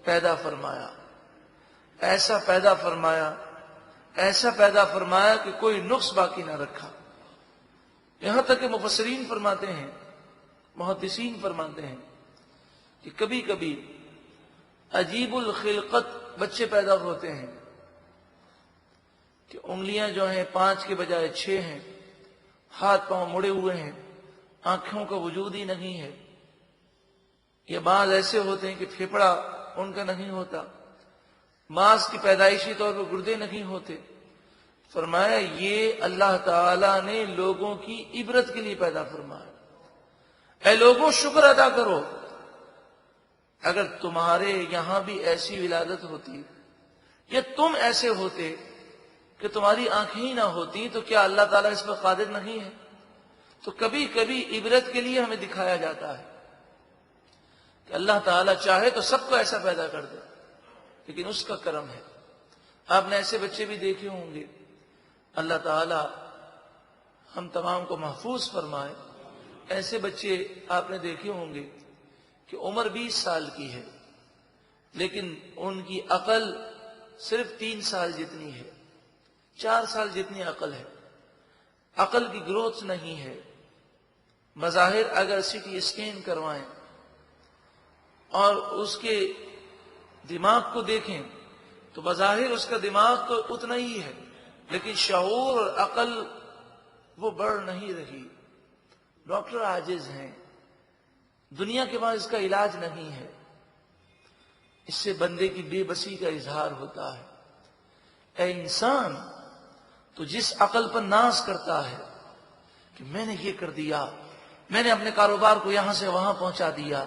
پیدا فرمایا، ایسا پیدا فرمایا، ایسا پیدا فرمایا کہ کوئی نقص باقی نہ رکھا۔ یہاں تک کہ مفسرین فرماتے ہیں، محدثین فرماتے ہیں کہ کبھی کبھی عجیب الخلقت بچے پیدا ہوتے ہیں کہ انگلیاں جو ہیں 5 کے بجائے 6 ہیں، ہاتھ پاؤں مڑے ہوئے ہیں، آنکھوں کا وجود ہی نہیں ہے، یہ بعض ایسے ہوتے ہیں کہ پھیپڑا ان کا نہیں ہوتا، بعض کی پیدائشی طور پر گردے نہیں ہوتے۔ فرمایا یہ اللہ تعالی نے لوگوں کی عبرت کے لیے پیدا فرمایا۔ اے لوگوں شکر ادا کرو، اگر تمہارے یہاں بھی ایسی ولادت ہوتی یا تم ایسے ہوتے کہ تمہاری آنکھیں ہی نہ ہوتی تو کیا اللہ تعالیٰ اس پر قادر نہیں ہے؟ تو کبھی کبھی عبرت کے لیے ہمیں دکھایا جاتا ہے کہ اللہ تعالیٰ چاہے تو سب کو ایسا پیدا کر دے، لیکن اس کا کرم ہے۔ آپ نے ایسے بچے بھی دیکھے ہوں گے، اللہ تعالیٰ ہم تمام کو محفوظ فرمائے۔ ایسے بچے آپ نے دیکھے ہوں گے کہ عمر 20 سال کی ہے، لیکن ان کی عقل صرف 3 سال جتنی ہے، 4 سال جتنی عقل ہے، عقل کی گروتھ نہیں ہے۔ بظاہر اگر CT اسکین کروائیں اور اس کے دماغ کو دیکھیں تو بظاہر اس کا دماغ تو اتنا ہی ہے، لیکن شعور اور عقل وہ بڑھ نہیں رہی۔ ڈاکٹر عاجز ہیں، دنیا کے پاس اس کا علاج نہیں ہے۔ اس سے بندے کی بے بسی کا اظہار ہوتا ہے۔ اے انسان، تو جس عقل پر ناز کرتا ہے کہ میں نے یہ کر دیا، میں نے اپنے کاروبار کو یہاں سے وہاں پہنچا دیا،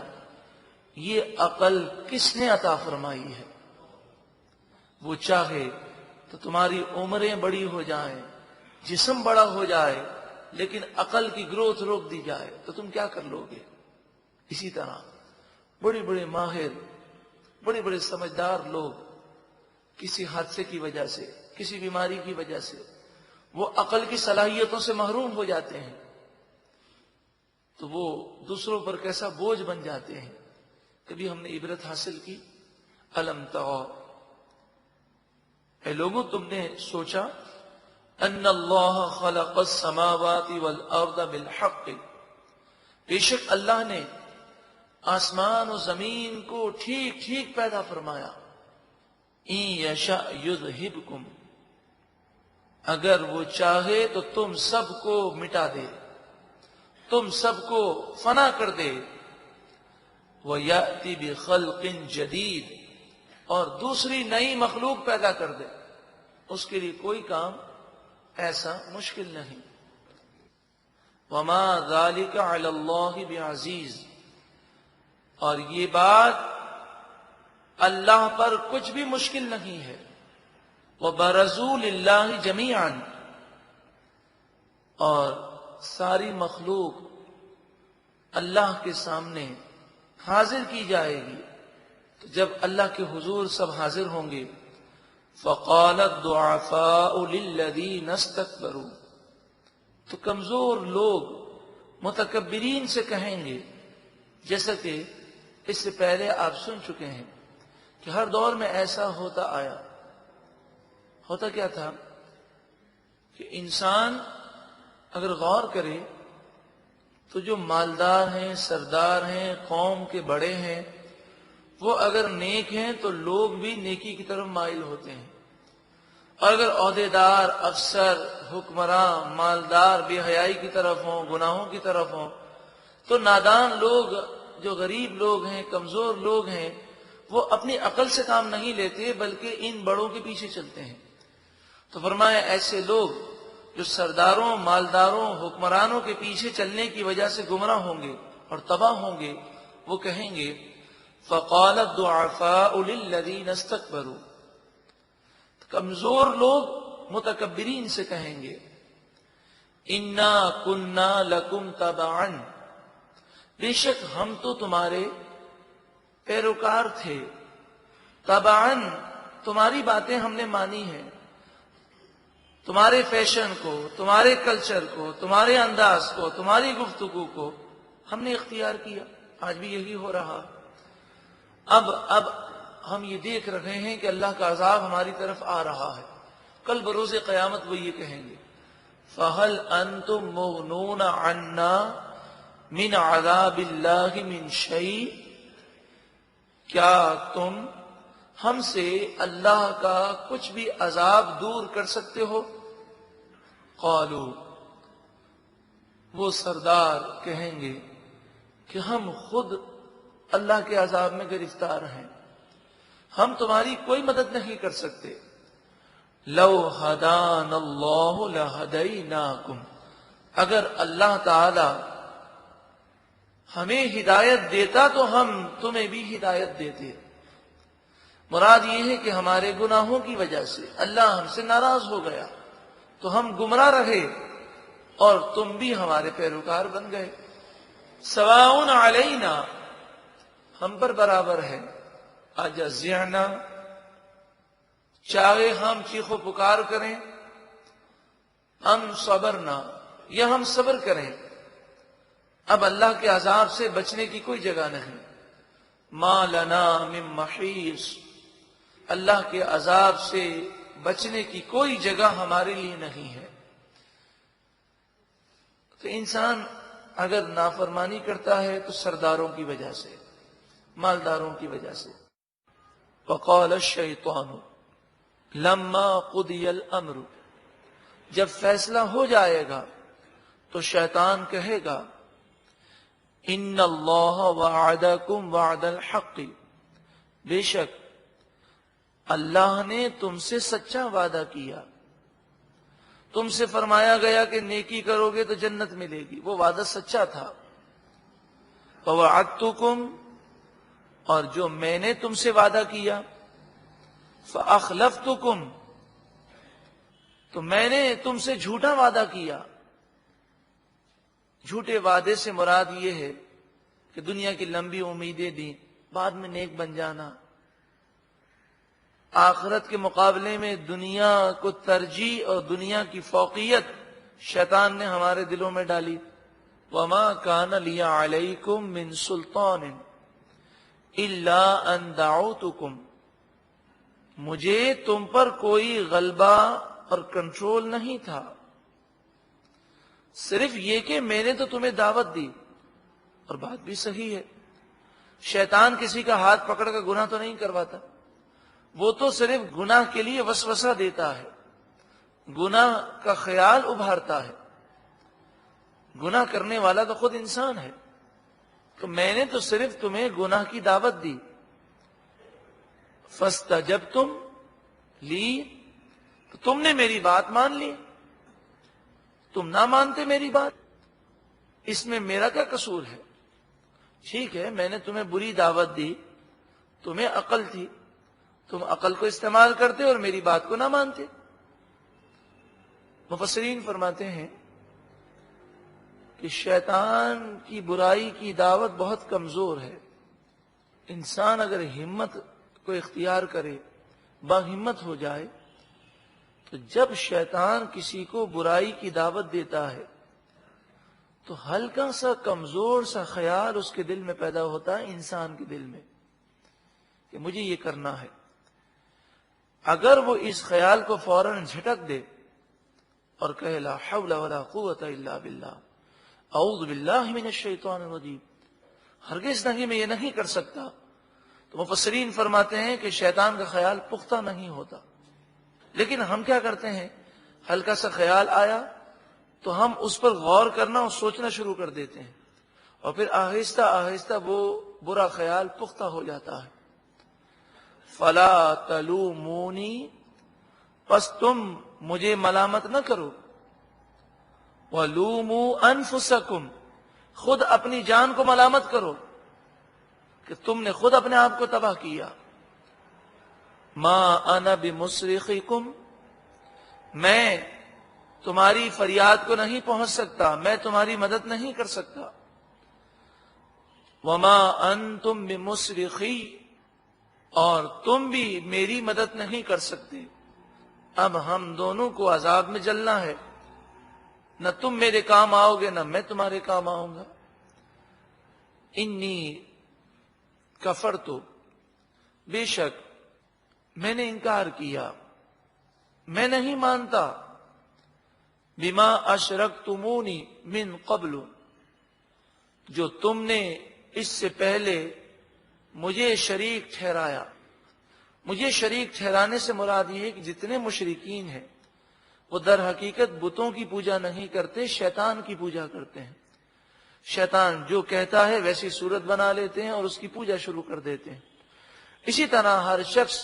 یہ عقل کس نے عطا فرمائی ہے؟ وہ چاہے تو تمہاری عمریں بڑی ہو جائیں، جسم بڑا ہو جائے، لیکن عقل کی گروتھ روک دی جائے تو تم کیا کر لو گے؟ اسی طرح بڑے بڑے ماہر، بڑے بڑے سمجھدار لوگ کسی حادثے کی وجہ سے، کسی بیماری کی وجہ سے وہ عقل کی صلاحیتوں سے محروم ہو جاتے ہیں، تو وہ دوسروں پر کیسا بوجھ بن جاتے ہیں۔ کبھی ہم نے عبرت حاصل کی؟ الم تعو، اے لوگوں تم نے سوچا ان اللہ خلق السماوات والارض بالحق، بے شک اللہ نے آسمان و زمین کو ٹھیک ٹھیک پیدا فرمایا۔ ان یشاء یذہبکم، اگر وہ چاہے تو تم سب کو مٹا دے، تم سب کو فنا کر دے۔ وَيَأْتِ بِخَلْقٍ جَدِيدٍ، اور دوسری نئی مخلوق پیدا کر دے، اس کے لیے کوئی کام ایسا مشکل نہیں۔ وَمَا ذَلِكَ عَلَى اللَّهِ بِعَزِيزٍ، اور یہ بات اللہ پر کچھ بھی مشکل نہیں ہے۔ وَبَرَزُوا لِلَّهِ جَمِيعًا، اور ساری مخلوق اللہ کے سامنے حاضر کی جائے گی۔ تو جب اللہ کے حضور سب حاضر ہوں گے، فَقَالَ الضُّعَفَاءُ لِلَّذِينَ اسْتَكْبَرُوا، تو کمزور لوگ متکبرین سے کہیں گے، جیسا کہ اس سے پہلے آپ سن چکے ہیں کہ ہر دور میں ایسا ہوتا آیا۔ ہوتا کیا تھا کہ انسان اگر غور کرے تو جو مالدار ہیں، سردار ہیں، قوم کے بڑے ہیں، وہ اگر نیک ہیں تو لوگ بھی نیکی کی طرف مائل ہوتے ہیں، اور اگر عہدیدار، افسر، حکمراں، مالدار بے حیائی کی طرف ہوں، گناہوں کی طرف ہوں، تو نادان لوگ، جو غریب لوگ ہیں، کمزور لوگ ہیں، وہ اپنی عقل سے کام نہیں لیتے بلکہ ان بڑوں کے پیچھے چلتے ہیں۔ تو فرمایا ایسے لوگ جو سرداروں، مالداروں، حکمرانوں کے پیچھے چلنے کی وجہ سے گمراہ ہوں گے، اور تباہ ہوں گے، وہ کہیں گے فَقَالَ الضُّعَفَاءُ لِلَّذِينَ اسْتَكْبَرُوا، کمزور لوگ متکبرین سے کہیں گے اِنَّا كُنَّا لَكُمْ تَبَعًا، بے شک ہم تو تمہارے پیروکار تھے، تبعاً تمہاری باتیں ہم نے مانی ہیں، تمہارے فیشن کو، تمہارے کلچر کو، تمہارے انداز کو، تمہاری گفتگو کو ہم نے اختیار کیا۔ آج بھی یہی ہو رہا۔ اب ہم یہ دیکھ رہے ہیں کہ اللہ کا عذاب ہماری طرف آ رہا ہے، کل بروز قیامت وہ یہ کہیں گے فَهَلْ أَنْتُمْ مُغْنُونَ عَنَّا مِنْ عَذَابِ اللَّهِ مِنْ شَيْءٍ، کیا تم ہم سے اللہ کا کچھ بھی عذاب دور کر سکتے ہو؟ قالوا، وہ سردار کہیں گے کہ ہم خود اللہ کے عذاب میں گرفتار ہیں، ہم تمہاری کوئی مدد نہیں کر سکتے۔ لو ہدانا اللہ لہدیناکم، اگر اللہ تعالی ہمیں ہدایت دیتا تو ہم تمہیں بھی ہدایت دیتے۔ مراد یہ ہے کہ ہمارے گناہوں کی وجہ سے اللہ ہم سے ناراض ہو گیا تو ہم گمراہ رہے اور تم بھی ہمارے پیروکار بن گئے۔ سواء علینا، ہم پر برابر ہے، اجزعنا، چاہے ہم چیخ و پکار کریں، ہم صبرنا، یا ہم صبر کریں۔ اب اللہ کے عذاب سے بچنے کی کوئی جگہ نہیں۔ ما لنا من محیص، اللہ کے عذاب سے بچنے کی کوئی جگہ ہمارے لیے نہیں ہے۔ تو انسان اگر نافرمانی کرتا ہے تو سرداروں کی وجہ سے، مالداروں کی وجہ سے۔ وقال الشیطان لما قضی الامر، جب فیصلہ ہو جائے گا تو شیطان کہے گا ان اللہ وعدکم وعد الحق، بے شک اللہ نے تم سے سچا وعدہ کیا، تم سے فرمایا گیا کہ نیکی کرو گے تو جنت ملے گی، وہ وعدہ سچا تھا۔ ووعدتکم، اور جو میں نے تم سے وعدہ کیا، فاخلفتکم، تو میں نے تم سے جھوٹا وعدہ کیا۔ جھوٹے وعدے سے مراد یہ ہے کہ دنیا کی لمبی امیدیں دی، بعد میں نیک بن جانا، آخرت کے مقابلے میں دنیا کو ترجیح اور دنیا کی فوقیت شیطان نے ہمارے دلوں میں ڈالی۔ وما کان لی علیکم من سلطان الا ان دعوتکم، مجھے تم پر کوئی غلبہ اور کنٹرول نہیں تھا، صرف یہ کہ میں نے تو تمہیں دعوت دی۔ اور بات بھی صحیح ہے، شیطان کسی کا ہاتھ پکڑ کر گناہ تو نہیں کرواتا، وہ تو صرف گناہ کے لیے وسوسہ دیتا ہے، گناہ کا خیال ابھارتا ہے۔ گناہ کرنے والا تو خود انسان ہے، تو میں نے تو صرف تمہیں گناہ کی دعوت دی۔ فاستجبتم لی، تو تم نے میری بات مان لی، تم نہ مانتے میری بات، اس میں میرا کیا قصور ہے؟ ٹھیک ہے، میں نے تمہیں بری دعوت دی، تمہیں عقل تھی، تم عقل کو استعمال کرتے اور میری بات کو نہ مانتے۔ مفسرین فرماتے ہیں کہ شیطان کی برائی کی دعوت بہت کمزور ہے۔ انسان اگر ہمت کو اختیار کرے، باہمت ہو جائے، تو جب شیطان کسی کو برائی کی دعوت دیتا ہے تو ہلکا سا کمزور سا خیال اس کے دل میں پیدا ہوتا ہے، انسان کے دل میں، کہ مجھے یہ کرنا ہے۔ اگر وہ اس خیال کو فوراً جھٹک دے اور کہے لا حول ولا قوت الا باللہ، اعوذ باللہ من الشیطان الرجیم، ہرگز نہیں میں یہ نہیں کر سکتا، تو مفسرین فرماتے ہیں کہ شیطان کا خیال پختہ نہیں ہوتا۔ لیکن ہم کیا کرتے ہیں، ہلکا سا خیال آیا تو ہم اس پر غور کرنا اور سوچنا شروع کر دیتے ہیں، اور پھر آہستہ آہستہ وہ برا خیال پختہ ہو جاتا ہے۔ فلا تلومونی، پس تم مجھے ملامت نہ کرو، ولوموا انفسکم، خود اپنی جان کو ملامت کرو کہ تم نے خود اپنے آپ کو تباہ کیا. ما انا بمصرخکم، میں تمہاری فریاد کو نہیں پہنچ سکتا، میں تمہاری مدد نہیں کر سکتا. وما انتم بمصرخی، اور تم بھی میری مدد نہیں کر سکتے. اب ہم دونوں کو عذاب میں جلنا ہے، نہ تم میرے کام آؤ گے نہ میں تمہارے کام آؤں گا. انی کفرتو، بے شک میں نے انکار کیا، میں نہیں مانتا. بما اشرکتمونی من قبل، جو تم نے اس سے پہلے مجھے شریک ٹھہرایا. مجھے شریک ٹھہرانے سے مراد یہ ہے کہ جتنے مشرکین ہیں وہ در حقیقت بتوں کی پوجا نہیں کرتے، شیطان کی پوجا کرتے ہیں. شیطان جو کہتا ہے ویسی صورت بنا لیتے ہیں اور اس کی پوجا شروع کر دیتے ہیں. اسی طرح ہر شخص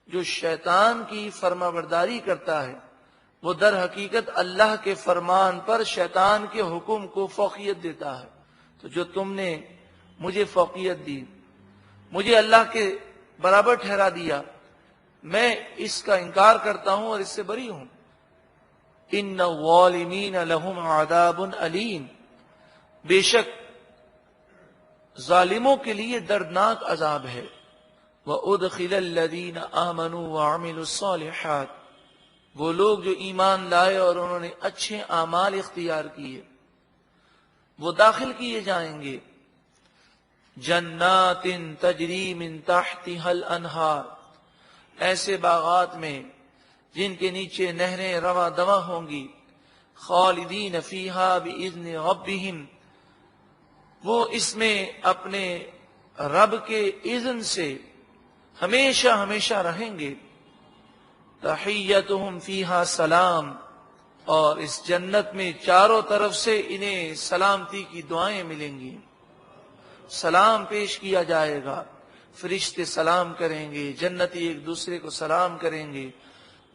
جو شیطان کی فرما برداری کرتا ہے وہ در حقیقت اللہ کے فرمان پر شیطان کے حکم کو فوقیت دیتا ہے. تو جو تم نے مجھے فوقیت دی، مجھے اللہ کے برابر ٹھہرا دیا، میں اس کا انکار کرتا ہوں اور اس سے بری ہوں. ان الظالمین لہم عذاب علیم، بے شک ظالموں کے لیے دردناک عذاب ہے. وَأُدْخِلَ الَّذِينَ آمَنُوا وَعَمِلُوا الصَّالِحَاتِ، وہ لوگ جو ایمان لائے اور انہوں نے اچھے اعمال اختیار کیے وہ داخل کیے جائیں گے جنات تجری من تحتها الانہار، ایسے باغات میں جن کے نیچے نہریں رواں دواں ہوں گی. خالدین فیہا باذن ربہم، وہ اس میں اپنے رب کے اذن سے ہمیشہ ہمیشہ رہیں گے. تحیتہم فیہا سلام، اور اس جنت میں چاروں طرف سے انہیں سلامتی کی دعائیں ملیں گی. سلام پیش کیا جائے گا، فرشتے سلام کریں گے، جنتی ایک دوسرے کو سلام کریں گے،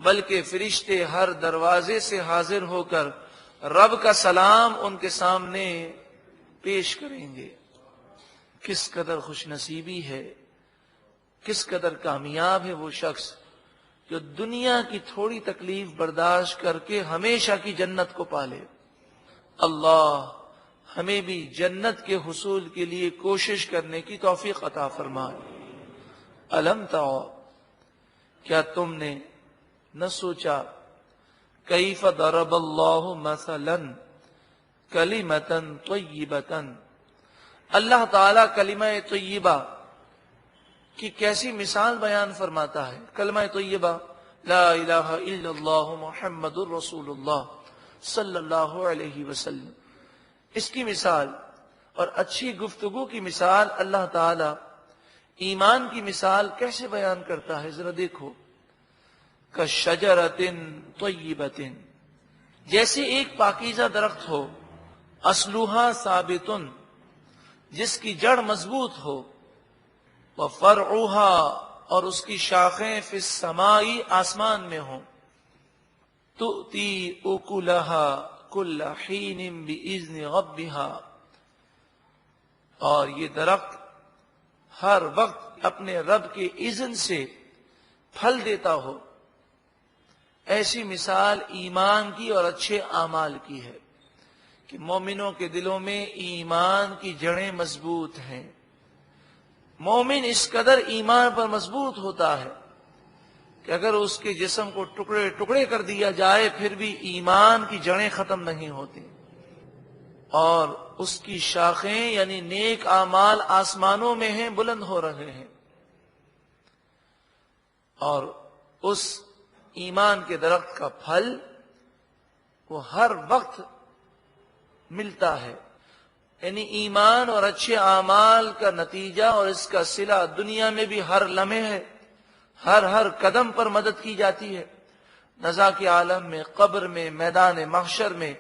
بلکہ فرشتے ہر دروازے سے حاضر ہو کر رب کا سلام ان کے سامنے پیش کریں گے. کس قدر خوش نصیبی ہے، کس قدر کامیاب ہے وہ شخص جو دنیا کی تھوڑی تکلیف برداشت کر کے ہمیشہ کی جنت کو پالے. اللہ ہمیں بھی جنت کے حصول کے لیے کوشش کرنے کی توفیق عطا فرمائے. الم تعو، کیا تم نے نہ سوچا، کیف ضرب اللہ مثلا کلمۃ طیبۃ، اللہ تعالی کلمہ طیبہ کی کیسی مثال بیان فرماتا ہے. کلمہ طیبہ لا الہ الا اللہ محمد الرسول اللہ صلی اللہ علیہ وسلم، اس کی مثال اور اچھی گفتگو کی مثال اللہ تعالی ایمان کی مثال کیسے بیان کرتا ہے ذرا دیکھو. کشجرۃ طیبۃ، جیسے ایک پاکیزہ درخت ہو، اصلھا ثابت، جس کی جڑ مضبوط ہو، وفرعھا، اور اس کی شاخیں فی السماء، آسمان میں ہوں، تؤتی اکلھا کل حین باذن ربھا، اور یہ درخت ہر وقت اپنے رب کے اذن سے پھل دیتا ہو. ایسی مثال ایمان کی اور اچھے اعمال کی ہے کہ مومنوں کے دلوں میں ایمان کی جڑیں مضبوط ہیں. مومن اس قدر ایمان پر مضبوط ہوتا ہے کہ اگر اس کے جسم کو ٹکڑے ٹکڑے کر دیا جائے پھر بھی ایمان کی جڑیں ختم نہیں ہوتی، اور اس کی شاخیں یعنی نیک اعمال آسمانوں میں ہیں، بلند ہو رہے ہیں، اور اس ایمان کے درخت کا پھل وہ ہر وقت ملتا ہے. یعنی ایمان اور اچھے اعمال کا نتیجہ اور اس کا صلہ دنیا میں بھی ہر لمحے ہے، ہر قدم پر مدد کی جاتی ہے. نزا کے عالم میں، قبر میں، میدان محشر میں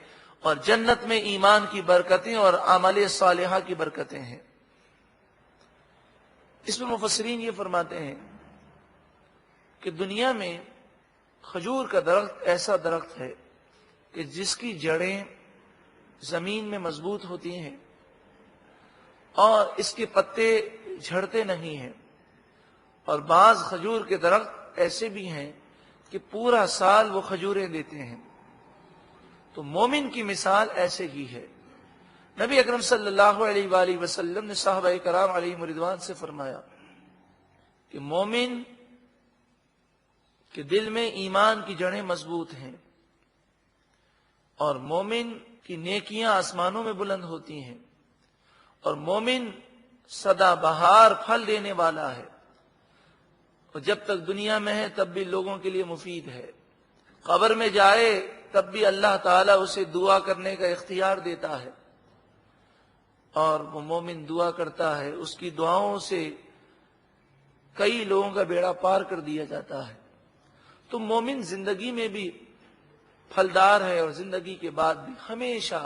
اور جنت میں ایمان کی برکتیں اور اعمال صالحہ کی برکتیں ہیں. اس میں مفسرین یہ فرماتے ہیں کہ دنیا میں کھجور کا درخت ایسا درخت ہے کہ جس کی جڑیں زمین میں مضبوط ہوتی ہیں اور اس کے پتے جھڑتے نہیں ہیں، اور بعض کھجور کے درخت ایسے بھی ہیں کہ پورا سال وہ کھجوریں دیتے ہیں۔ تو مومن کی مثال ایسے ہی ہے۔ نبی اکرم صلی اللہ علیہ وآلہ وسلم نے صحابہ کرام علیہم رضوان سے فرمایا کہ مومن کے دل میں ایمان کی جڑیں مضبوط ہیں، اور مومن کی نیکیاں آسمانوں میں بلند ہوتی ہیں، اور مومن سدا بہار پھل دینے والا ہے، اور جب تک دنیا میں ہے تب بھی لوگوں کے لیے مفید ہے، قبر میں جائے تب بھی اللہ تعالیٰ اسے دعا کرنے کا اختیار دیتا ہے، اور وہ مومن دعا کرتا ہے، اس کی دعاؤں سے کئی لوگوں کا بیڑا پار کر دیا جاتا ہے۔ تو مومن زندگی میں بھی پھلدار ہے، اور زندگی کے بعد بھی ہمیشہ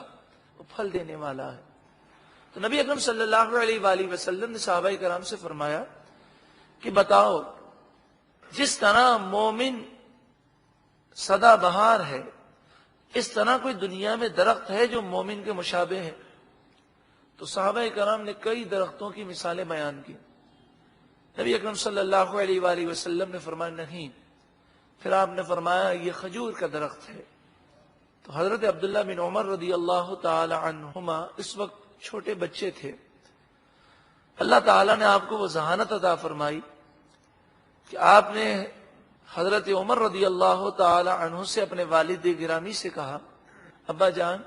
وہ پھل دینے والا ہے۔ تو نبی اکرم صلی اللہ علیہ وآلہ وسلم نے صحابہ کرام سے فرمایا کہ بتاؤ، جس طرح مومن سدا بہار ہے، اس طرح کوئی دنیا میں درخت ہے جو مومن کے مشابہ ہے؟ تو صحابہ کرام نے کئی درختوں کی مثالیں بیان کی۔ نبی اکرم صلی اللہ علیہ وآلہ وسلم نے فرمایا نہیں۔ پھر آپ نے فرمایا یہ کھجور کا درخت ہے۔ تو حضرت عبداللہ بن عمر رضی اللہ تعالی عنہما اس وقت چھوٹے بچے تھے۔ اللہ تعالیٰ نے آپ کو وہ ذہانت عطا فرمائی کہ آپ نے حضرت عمر رضی اللہ تعالی عنہ سے اپنے والد گرامی سے کہا، ابا جان،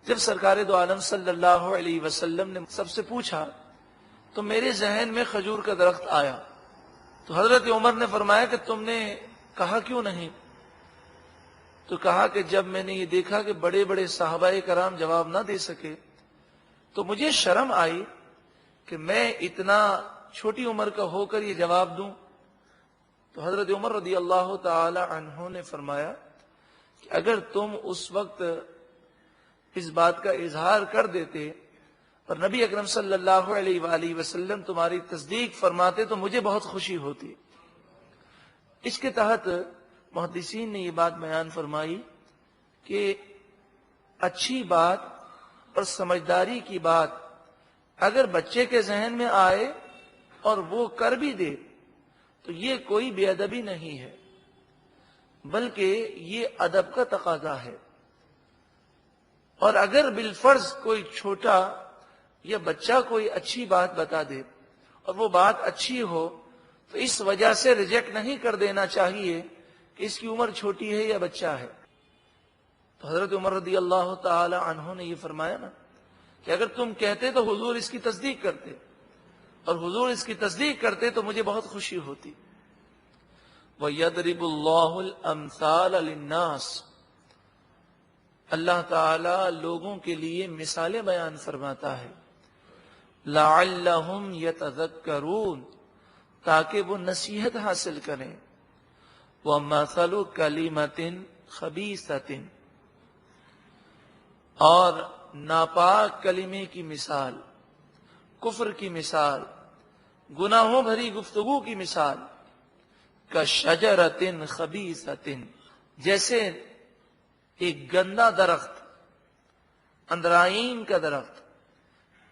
جب سرکار دو عالم صلی اللہ علیہ وسلم نے سب سے پوچھا تو میرے ذہن میں کھجور کا درخت آیا۔ تو حضرت عمر نے فرمایا کہ تم نے کہا کیوں نہیں؟ تو کہا کہ جب میں نے یہ دیکھا کہ بڑے بڑے صحابہ کرام جواب نہ دے سکے تو مجھے شرم آئی کہ میں اتنا چھوٹی عمر کا ہو کر یہ جواب دوں۔ تو حضرت عمر رضی اللہ تعالی عنہ نے فرمایا کہ اگر تم اس وقت اس بات کا اظہار کر دیتے اور نبی اکرم صلی اللہ علیہ وآلہ وسلم تمہاری تصدیق فرماتے تو مجھے بہت خوشی ہوتی۔ اس کے تحت محدثین نے یہ بات بیان فرمائی کہ اچھی بات اور سمجھداری کی بات اگر بچے کے ذہن میں آئے اور وہ کر بھی دے تو یہ کوئی بے ادبی نہیں ہے، بلکہ یہ ادب کا تقاضا ہے۔ اور اگر بالفرض کوئی چھوٹا یا بچہ کوئی اچھی بات بتا دے اور وہ بات اچھی ہو تو اس وجہ سے ریجیکٹ نہیں کر دینا چاہیے کہ اس کی عمر چھوٹی ہے یا بچہ ہے۔ تو حضرت عمر رضی اللہ تعالی عنہ نے یہ فرمایا نا کہ اگر تم کہتے تو حضور اس کی تصدیق کرتے، اور حضور اس کی تصدیق کرتے تو مجھے بہت خوشی ہوتی۔ وَيَضْرِبُ اللَّهُ الْأَمْثَالَ لِلنَّاسِ، اللہ تعالی لوگوں کے لیے مثالیں بیان فرماتا ہے، لَعَلَّهُمْ يَتَذَكَّرُونَ، تاکہ وہ نصیحت حاصل کریں۔ وَمَثَلُ كَلِمَةٍ خَبِيثَةٍ، اور ناپاک کلمے کی مثال، کفر کی مثال، گناہوں بھری گفتگو کی مثال، كَشَجَرَةٍ خَبِيثَةٍ، جیسے ایک گندا درخت، اندرائین کا درخت،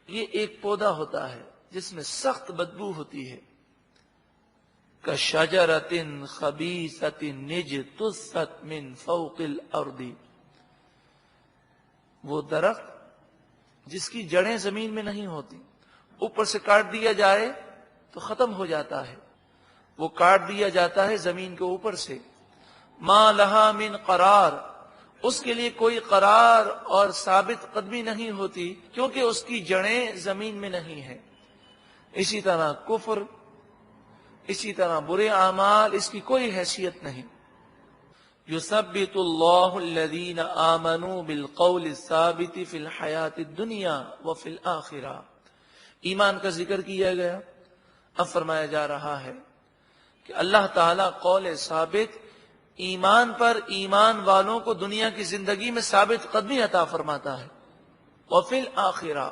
یہ ایک پودا ہوتا ہے جس میں سخت بدبو ہوتی ہے۔ كَشَجَرَةٍ خَبِيثَةٍ اجْتُثَّتْ مِنْ فَوْقِ الْأَرْضِ، وہ درخت جس کی جڑیں زمین میں نہیں ہوتی، اوپر سے کاٹ دیا جائے تو ختم ہو جاتا ہے، وہ کاٹ دیا جاتا ہے زمین کے اوپر سے۔ مَا لَهَا مِنْ قرار، اس کے لیے کوئی قرار اور ثابت قدمی نہیں ہوتی کیونکہ اس کی جڑیں زمین میں نہیں ہیں۔ اسی طرح کفر، اسی طرح برے اعمال، اس کی کوئی حیثیت نہیں۔ يثبت الله الذين آمنوا بالقول الثابت في الحياة الدنيا وفي الآخرة، ایمان کا ذکر کیا گیا، اب فرمایا جا رہا ہے کہ اللہ تعالیٰ قول ثابت ایمان پر ایمان والوں کو دنیا کی زندگی میں ثابت قدمی عطا فرماتا ہے، وفی الآخرہ،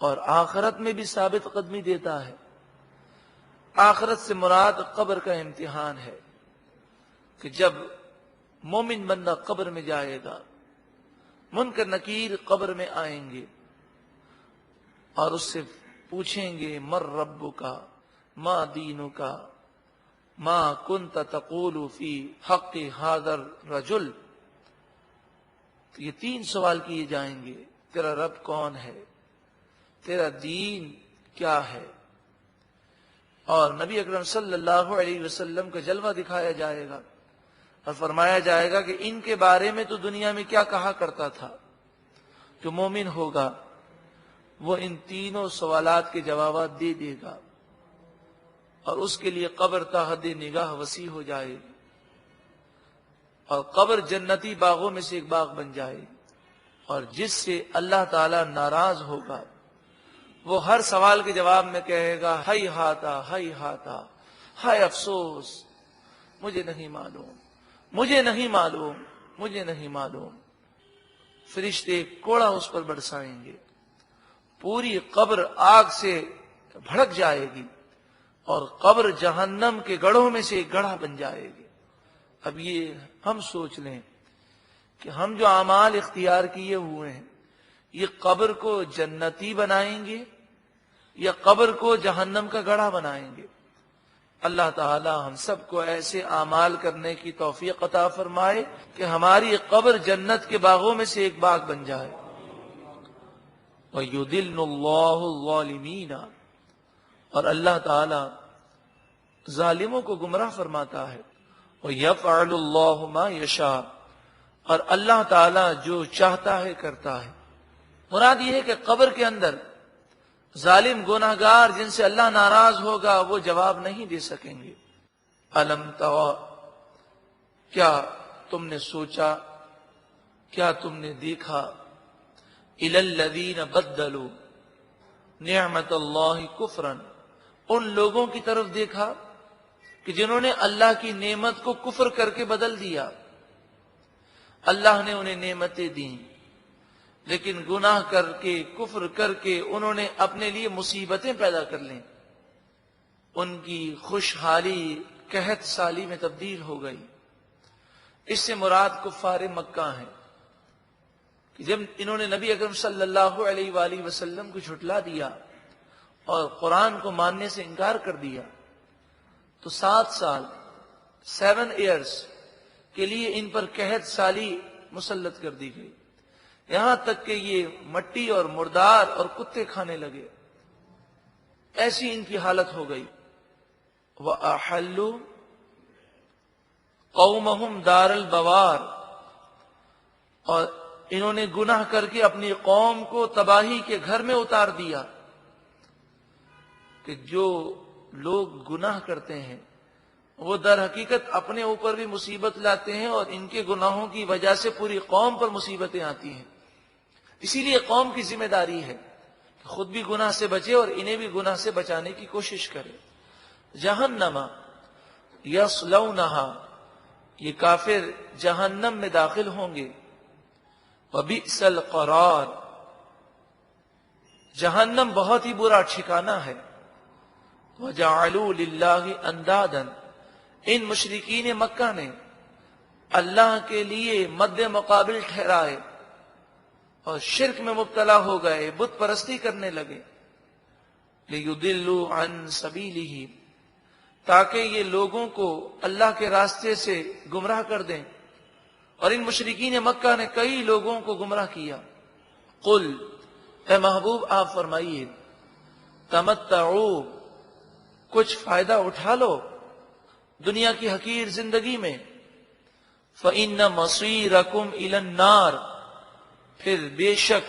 اور آخرت میں بھی ثابت قدمی دیتا ہے۔ آخرت سے مراد قبر کا امتحان ہے کہ جب مومن بندہ قبر میں جائے گا، منکر نکیر قبر میں آئیں گے، اور اس سے پوچھیں گے مر ربک ما دینک ما کنت تقول فی حق ھذا الرجل. یہ 3 سوال کیے جائیں گے. تیرا رب کون ہے، تیرا دین کیا ہے، اور نبی اکرم صلی اللہ علیہ وسلم کا جلوہ دکھایا جائے گا اور فرمایا جائے گا کہ ان کے بارے میں تو دنیا میں کیا کہا کرتا تھا. جو مومن ہوگا وہ ان تینوں سوالات کے جوابات دے دے گا، اور اس کے لیے قبر تا حد نگاہ وسیع ہو جائے گی، اور قبر جنتی باغوں میں سے ایک باغ بن جائے گی. اور جس سے اللہ تعالی ناراض ہوگا وہ ہر سوال کے جواب میں کہے گا ہائی ہاتا ہائی ہاتا، ہائے افسوس، مجھے نہیں معلوم، مجھے نہیں معلوم، مجھے نہیں معلوم. فرشتے کوڑا اس پر برسائیں گے، پوری قبر آگ سے بھڑک جائے گی اور قبر جہنم کے گڑھوں میں سے ایک گڑھا بن جائے گی. اب یہ ہم سوچ لیں کہ ہم جو اعمال اختیار کیے ہوئے ہیں یہ قبر کو جنتی بنائیں گے یا قبر کو جہنم کا گڑھا بنائیں گے. اللہ تعالی ہم سب کو ایسے اعمال کرنے کی توفیق عطا فرمائے کہ ہماری قبر جنت کے باغوں میں سے ایک باغ بن جائے. وَيُضِلُّ اللَّهُ الظَّالِمِينَ، اور اللہ تعالی ظالموں کو گمراہ فرماتا ہے. وَيَفْعَلُ اللَّهُ مَا يَشَاءُ، اور اللہ تعالی جو چاہتا ہے کرتا ہے. مراد یہ ہے کہ قبر کے اندر ظالم گناہگار جن سے اللہ ناراض ہوگا وہ جواب نہیں دے سکیں گے. الم ترى، کیا تم نے سوچا، کیا تم نے دیکھا، الی الذین بدلوا نعمت اللہ کفرا، ان لوگوں کی طرف دیکھا کہ جنہوں نے اللہ کی نعمت کو کفر کر کے بدل دیا. اللہ نے انہیں نعمتیں دیں لیکن گناہ کر کے کفر کر کے انہوں نے اپنے لیے مصیبتیں پیدا کر لیں. ان کی خوشحالی قحط سالی میں تبدیل ہو گئی. اس سے مراد کفار مکہ ہیں کہ جب انہوں نے نبی اکرم صلی اللہ علیہ وآلہ وسلم کو جھٹلا دیا اور قرآن کو ماننے سے انکار کر دیا تو 7 سال 7 ایئرز کے لیے ان پر قحط سالی مسلط کر دی گئی، یہاں تک کہ یہ مٹی اور مردار اور کتے کھانے لگے. ایسی ان کی حالت ہو گئی. وَأَحَلُّوا قَوْمَهُمْ دَارَ الْبَوَارِ، اور انہوں نے گناہ کر کے اپنی قوم کو تباہی کے گھر میں اتار دیا. کہ جو لوگ گناہ کرتے ہیں وہ در حقیقت اپنے اوپر بھی مصیبت لاتے ہیں اور ان کے گناہوں کی وجہ سے پوری قوم پر مصیبتیں آتی ہیں. اسی لیے قوم کی ذمہ داری ہے کہ خود بھی گناہ سے بچے اور انہیں بھی گناہ سے بچانے کی کوشش کرے. جہنم یصلونہا، یہ کافر جہنم میں داخل ہوں گے. وبئس القرار، جہنم بہت ہی برا ٹھکانہ ہے. وجعلوا للہ اندادا، ان مشرکین مکہ نے اللہ کے لیے مد مقابل ٹھہرائے اور شرک میں مبتلا ہو گئے، بت پرستی کرنے لگے. لیضلوا عن سبیلہ، تاکہ یہ لوگوں کو اللہ کے راستے سے گمراہ کر دیں. اور ان مشرکین مکہ نے کئی لوگوں کو گمراہ کیا. قل، اے محبوب آپ فرمائیے، تمتعوا، کچھ فائدہ اٹھا لو دنیا کی حقیر زندگی میں. فإن مصيركم إلى النار، پھر بے شک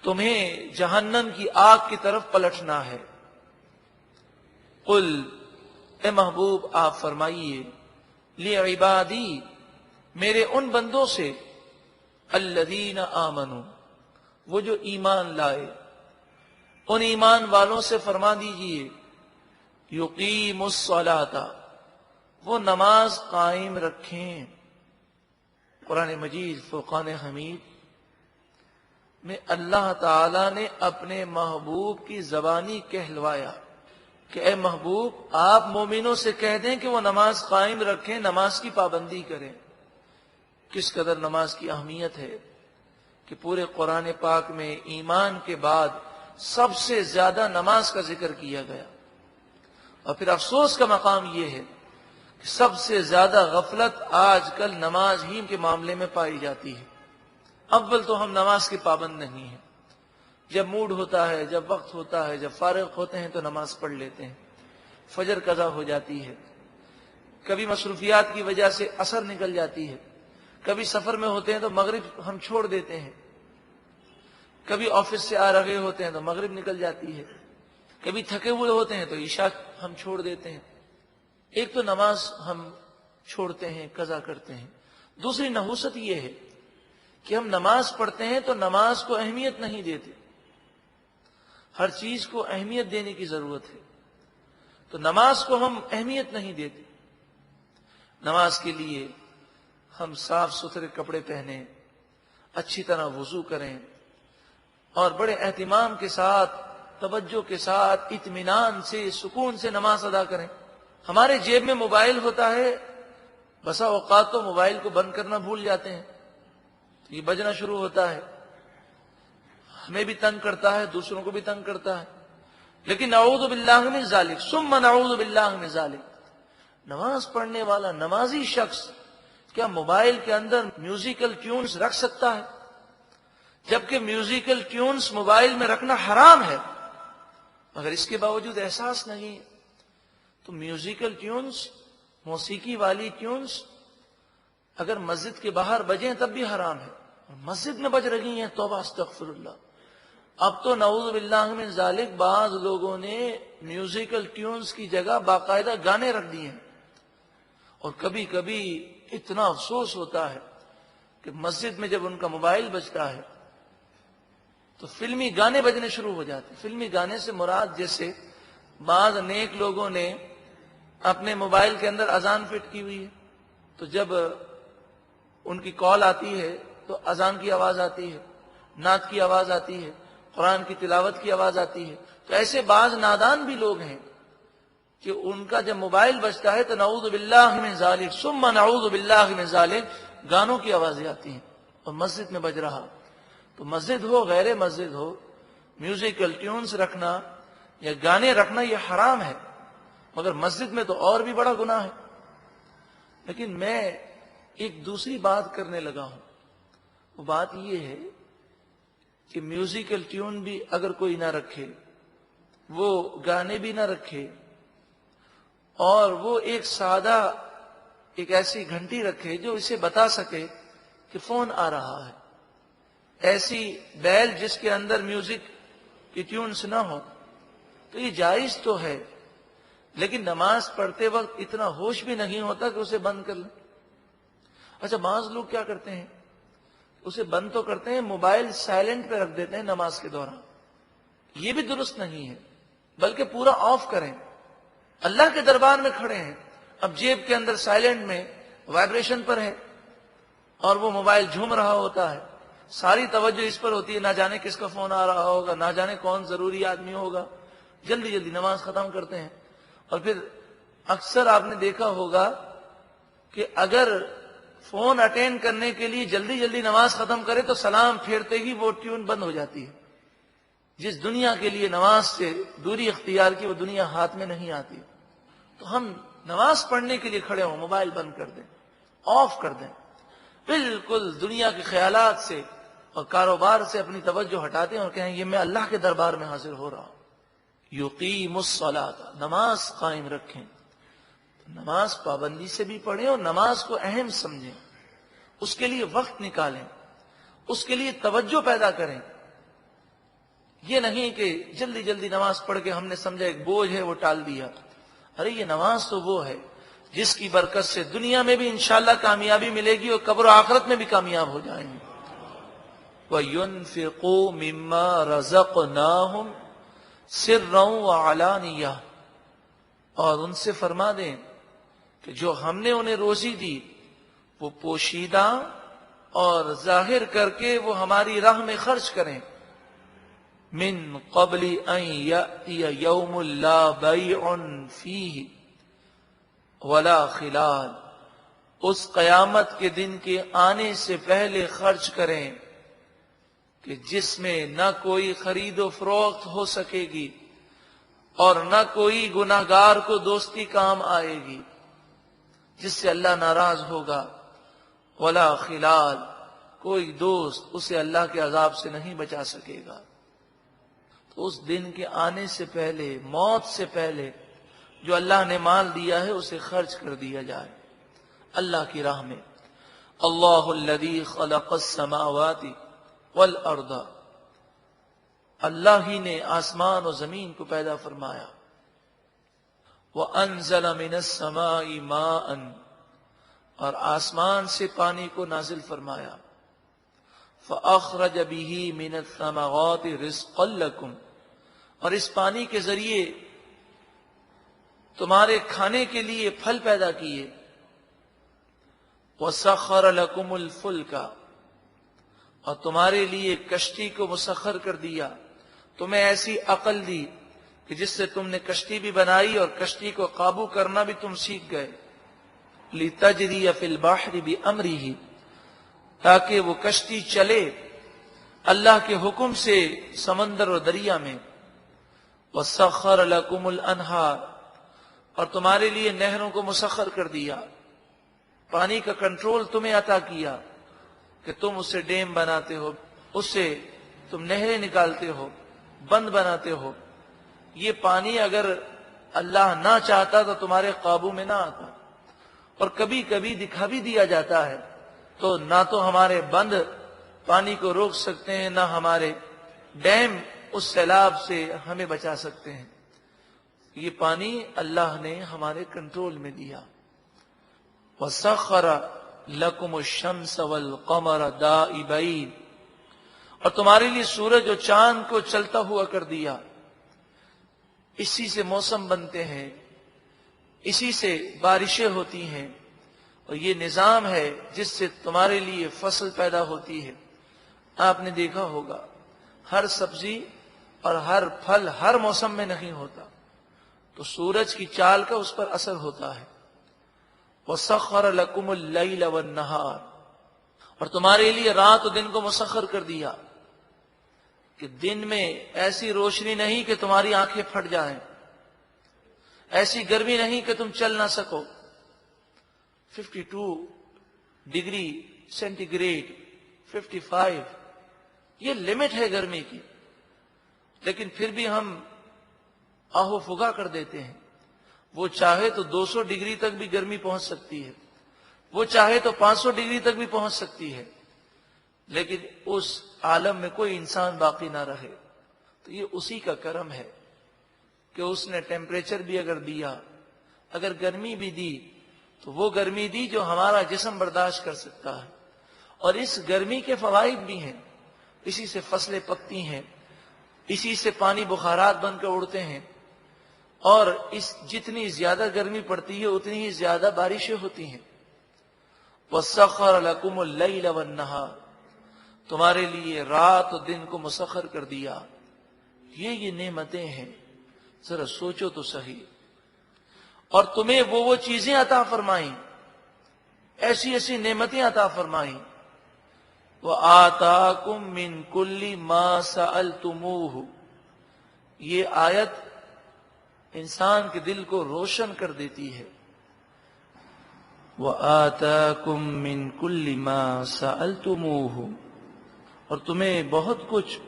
تمہیں جہنم کی آگ کی طرف پلٹنا ہے. قل، اے محبوب آپ فرمائیے، لعبادی، میرے ان بندوں سے، الذین آمنوا، وہ جو ایمان لائے، ان ایمان والوں سے فرما دیجئے، یقیموا الصلاۃ، وہ نماز قائم رکھیں. قرآن مجید فرقان حمید میں اللہ تعالی نے اپنے محبوب کی زبانی کہلوایا کہ اے محبوب آپ مومنوں سے کہہ دیں کہ وہ نماز قائم رکھیں، نماز کی پابندی کریں. کس قدر نماز کی اہمیت ہے کہ پورے قرآن پاک میں ایمان کے بعد سب سے زیادہ نماز کا ذکر کیا گیا. اور پھر افسوس کا مقام یہ ہے کہ سب سے زیادہ غفلت آج کل نماز ہی کے معاملے میں پائی جاتی ہے. اول تو ہم نماز کے پابند نہیں ہیں. جب موڈ ہوتا ہے، جب وقت ہوتا ہے، جب فارغ ہوتے ہیں تو نماز پڑھ لیتے ہیں. فجر قضا ہو جاتی ہے، کبھی مصروفیات کی وجہ سے عصر نکل جاتی ہے، کبھی سفر میں ہوتے ہیں تو مغرب ہم چھوڑ دیتے ہیں، کبھی آفس سے آ رہے ہوتے ہیں تو مغرب نکل جاتی ہے، کبھی تھکے ہوئے ہوتے ہیں تو عشاء ہم چھوڑ دیتے ہیں. ایک تو نماز ہم چھوڑتے ہیں، قضا کرتے ہیں. دوسری نحوست یہ ہے کہ ہم نماز پڑھتے ہیں تو نماز کو اہمیت نہیں دیتے. ہر چیز کو اہمیت دینے کی ضرورت ہے، تو نماز کو ہم اہمیت نہیں دیتے. نماز کے لیے ہم صاف ستھرے کپڑے پہنیں، اچھی طرح وضو کریں اور بڑے اہتمام کے ساتھ، توجہ کے ساتھ، اطمینان سے، سکون سے نماز ادا کریں. ہمارے جیب میں موبائل ہوتا ہے، بسا اوقات تو موبائل کو بند کرنا بھول جاتے ہیں، تو یہ بجنا شروع ہوتا ہے، ہمیں بھی تنگ کرتا ہے، دوسروں کو بھی تنگ کرتا ہے. لیکن نعوذ باللہ من ذالک ثم نعوذ باللہ من ذالک، نماز پڑھنے والا نمازی شخص کیا موبائل کے اندر میوزیکل ٹیونز رکھ سکتا ہے؟ جبکہ میوزیکل ٹیونز موبائل میں رکھنا حرام ہے، مگر اس کے باوجود احساس نہیں. تو میوزیکل ٹیونز، موسیقی والی ٹیونز اگر مسجد کے باہر بجیں تب بھی حرام ہے، اور مسجد میں بج رہی ہیں، توبہ استغفر اللہ. اب تو نعوذ باللہ من ذالک بعض لوگوں نے میوزیکل ٹیونز کی جگہ باقاعدہ گانے رکھ دیے ہیں. اور کبھی کبھی اتنا افسوس ہوتا ہے کہ مسجد میں جب ان کا موبائل بجتا ہے تو فلمی گانے بجنے شروع ہو جاتے ہیں. فلمی گانے سے مراد جیسے بعض نیک لوگوں نے اپنے موبائل کے اندر اذان فٹ کی ہوئی ہے، تو جب ان کی کال آتی ہے تو اذان کی آواز آتی ہے، نعت کی آواز آتی ہے، قرآن کی تلاوت کی آواز آتی ہے. تو ایسے بعض نادان بھی لوگ ہیں کہ ان کا جب موبائل بجتا ہے تو نعوذ باللہ من ذالک ثم نعوذ باللہ من ذالک گانوں کی آوازیں آتی ہیں، اور مسجد میں بج رہا. تو مسجد ہو غیر مسجد ہو، میوزیکل ٹیونز رکھنا یا گانے رکھنا یہ حرام ہے، مگر مسجد میں تو اور بھی بڑا گناہ ہے. لیکن میں ایک دوسری بات کرنے لگا ہوں. وہ بات یہ ہے کہ میوزیکل ٹیون بھی اگر کوئی نہ رکھے، وہ گانے بھی نہ رکھے، اور وہ ایک سادہ ایک ایسی گھنٹی رکھے جو اسے بتا سکے کہ فون آ رہا ہے، ایسی بیل جس کے اندر میوزک کی ٹیونز نہ ہو، تو یہ جائز تو ہے. لیکن نماز پڑھتے وقت اتنا ہوش بھی نہیں ہوتا کہ اسے بند کر لیں. اچھا، بعض لوگ کیا کرتے ہیں، اسے بند تو کرتے ہیں، موبائل سائلنٹ پہ رکھ دیتے ہیں نماز کے دوران. یہ بھی درست نہیں ہے، بلکہ پورا آف کریں. اللہ کے دربار میں کھڑے ہیں، اب جیب کے اندر سائلنٹ میں وائبریشن پر ہے اور وہ موبائل جھوم رہا ہوتا ہے، ساری توجہ اس پر ہوتی ہے، نہ جانے کس کا فون آ رہا ہوگا، نہ جانے کون ضروری آدمی ہوگا. جلدی جلدی نماز ختم کرتے ہیں. اور پھر اکثر آپ نے دیکھا ہوگا کہ اگر فون اٹینڈ کرنے کے لیے جلدی جلدی نماز ختم کرے تو سلام پھیرتے ہی وہ ٹیون بند ہو جاتی ہے. جس دنیا کے لیے نماز سے دوری اختیار کی، وہ دنیا ہاتھ میں نہیں آتی. تو ہم نماز پڑھنے کے لیے کھڑے ہوں، موبائل بند کر دیں، آف کر دیں، بالکل دنیا کے خیالات سے اور کاروبار سے اپنی توجہ ہٹا دیں اور کہیں یہ میں اللہ کے دربار میں حاضر ہو رہا ہوں. یقیم الصلاۃ، نماز قائم رکھیں. نماز پابندی سے بھی پڑھیں اور نماز کو اہم سمجھیں، اس کے لیے وقت نکالیں، اس کے لیے توجہ پیدا کریں. یہ نہیں کہ جلدی جلدی نماز پڑھ کے ہم نے سمجھا ایک بوجھ ہے وہ ٹال دیا. ارے یہ نماز تو وہ ہے جس کی برکت سے دنیا میں بھی انشاءاللہ کامیابی ملے گی اور قبر و آخرت میں بھی کامیاب ہو جائیں گے. وَيُنْفِقُوا مِمَّا رَزَقْنَاهُمْ سِرًّا وَعَلَانِيَةً، اور ان سے فرما دیں کہ جو ہم نے انہیں روزی دی وہ پوشیدہ اور ظاہر کر کے وہ ہماری راہ میں خرچ کریں. من قبل ان یأتی یوم لا بیع فیہ ولا خلال، اس قیامت کے دن کے آنے سے پہلے خرچ کریں کہ جس میں نہ کوئی خرید و فروخت ہو سکے گی اور نہ کوئی گناہگار کو دوستی کام آئے گی، جس سے اللہ ناراض ہوگا، ولا خلال، کوئی دوست اسے اللہ کے عذاب سے نہیں بچا سکے گا۔ تو اس دن کے آنے سے پہلے، موت سے پہلے جو اللہ نے مال دیا ہے اسے خرچ کر دیا جائے اللہ کی راہ میں۔ اللہ الذی خلق السماوات والارض، اللہ ہی نے آسمان و زمین کو پیدا فرمایا۔ وَأَنزَلَ مِنَ السَّمَاءِ مَاءً، اور آسمان سے پانی کو نازل فرمایا۔ فَأَخْرَجَ بِهِ مِنَ الثَّمَرَاتِ رِزْقًا لَكُمْ، اور اس پانی کے ذریعے تمہارے کھانے کے لیے پھل پیدا کیے۔ وَسَخَّرَ لَكُمُ الْفُلْكَ، اور تمہارے لیے کشتی کو مسخر کر دیا، تمہیں ایسی عقل دی کہ جس سے تم نے کشتی بھی بنائی اور کشتی کو قابو کرنا بھی تم سیکھ گئے۔ لِتَجْرِيَ فِي الْبَحْرِ بِأَمْرِهِ، تاکہ وہ کشتی چلے اللہ کے حکم سے سمندر اور دریا میں۔ وَسَخَّرَ لَكُمُ الْأَنْهَارَ، اور تمہارے لیے نہروں کو مسخر کر دیا، پانی کا کنٹرول تمہیں عطا کیا کہ تم اسے ڈیم بناتے ہو، اس سے تم نہریں نکالتے ہو، بند بناتے ہو۔ یہ پانی اگر اللہ نہ چاہتا تو تمہارے قابو میں نہ آتا، اور کبھی کبھی دکھا بھی دیا جاتا ہے، تو نہ تو ہمارے بند پانی کو روک سکتے ہیں، نہ ہمارے ڈیم اس سیلاب سے ہمیں بچا سکتے ہیں۔ یہ پانی اللہ نے ہمارے کنٹرول میں دیا۔ وَسَخَّرَ لَكُمُ الشَّمْسَ وَالْقَمَرَ دَائِبَيْنِ، اور تمہارے لیے سورج اور چاند کو چلتا ہوا کر دیا۔ اسی سے موسم بنتے ہیں، اسی سے بارشیں ہوتی ہیں، اور یہ نظام ہے جس سے تمہارے لیے فصل پیدا ہوتی ہے۔ آپ نے دیکھا ہوگا ہر سبزی اور ہر پھل ہر موسم میں نہیں ہوتا، تو سورج کی چال کا اس پر اثر ہوتا ہے۔ وَسَخَّرَ لَكُمُ اللَّيْلَ وَالنَّهَارَ، اور تمہارے لیے رات و دن کو مسخر کر دیا کہ دن میں ایسی روشنی نہیں کہ تمہاری آنکھیں پھٹ جائیں، ایسی گرمی نہیں کہ تم چل نہ سکو۔ 52 ڈگری سینٹی گریڈ، 55، یہ لمٹ ہے گرمی کی، لیکن پھر بھی ہم آہو فگا کر دیتے ہیں۔ وہ چاہے تو 200 ڈگری تک بھی گرمی پہنچ سکتی ہے، وہ چاہے تو 500 ڈگری تک بھی پہنچ سکتی ہے، لیکن اس عالم میں کوئی انسان باقی نہ رہے۔ تو یہ اسی کا کرم ہے کہ اس نے ٹیمپریچر بھی اگر دیا، اگر گرمی بھی دی، تو وہ گرمی دی جو ہمارا جسم برداشت کر سکتا ہے۔ اور اس گرمی کے فوائد بھی ہیں، اسی سے فصلیں پکتی ہیں، اسی سے پانی بخارات بن کر اڑتے ہیں، اور اس جتنی زیادہ گرمی پڑتی ہے اتنی ہی زیادہ بارشیں ہوتی ہیں۔ وَسَخَّرَ لَكُمُ اللَّيْلَ وَالنَّهَارَ، تمہارے لیے رات و دن کو مسخر کر دیا۔ یہ نعمتیں ہیں، ذرا سوچو تو صحیح۔ اور تمہیں وہ چیزیں عطا فرمائیں، ایسی ایسی نعمتیں عطا فرمائیں۔ وَآتَاكُم مِّن كُلِّ مَا سَأَلْتُمُوهُ، یہ آیت انسان کے دل کو روشن کر دیتی ہے۔ وَآتَاكُم مِّن كُلِّ مَا سَأَلْتُمُوهُ، اور تمہیں بہت کچھ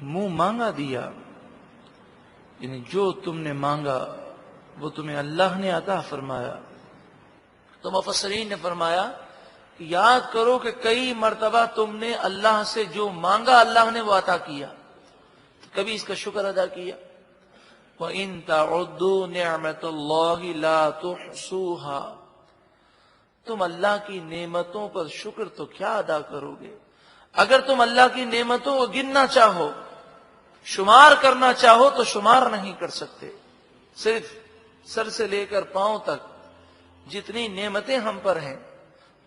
منہ مانگا دیا، یعنی جو تم نے مانگا وہ تمہیں اللہ نے عطا فرمایا۔ تو مفسرین نے فرمایا کہ یاد کرو کہ کئی مرتبہ تم نے اللہ سے جو مانگا اللہ نے وہ عطا کیا، کبھی اس کا شکر ادا کیا۔ وَإِن تَعُدُّوا نِعْمَةَ اللَّهِ لَا تُحْصُوهَا، تم اللہ کی نعمتوں پر شکر تو کیا ادا کرو گے؟ اگر تم اللہ کی نعمتوں کو گننا چاہو، شمار کرنا چاہو تو شمار نہیں کر سکتے۔ صرف سر سے لے کر پاؤں تک جتنی نعمتیں ہم پر ہیں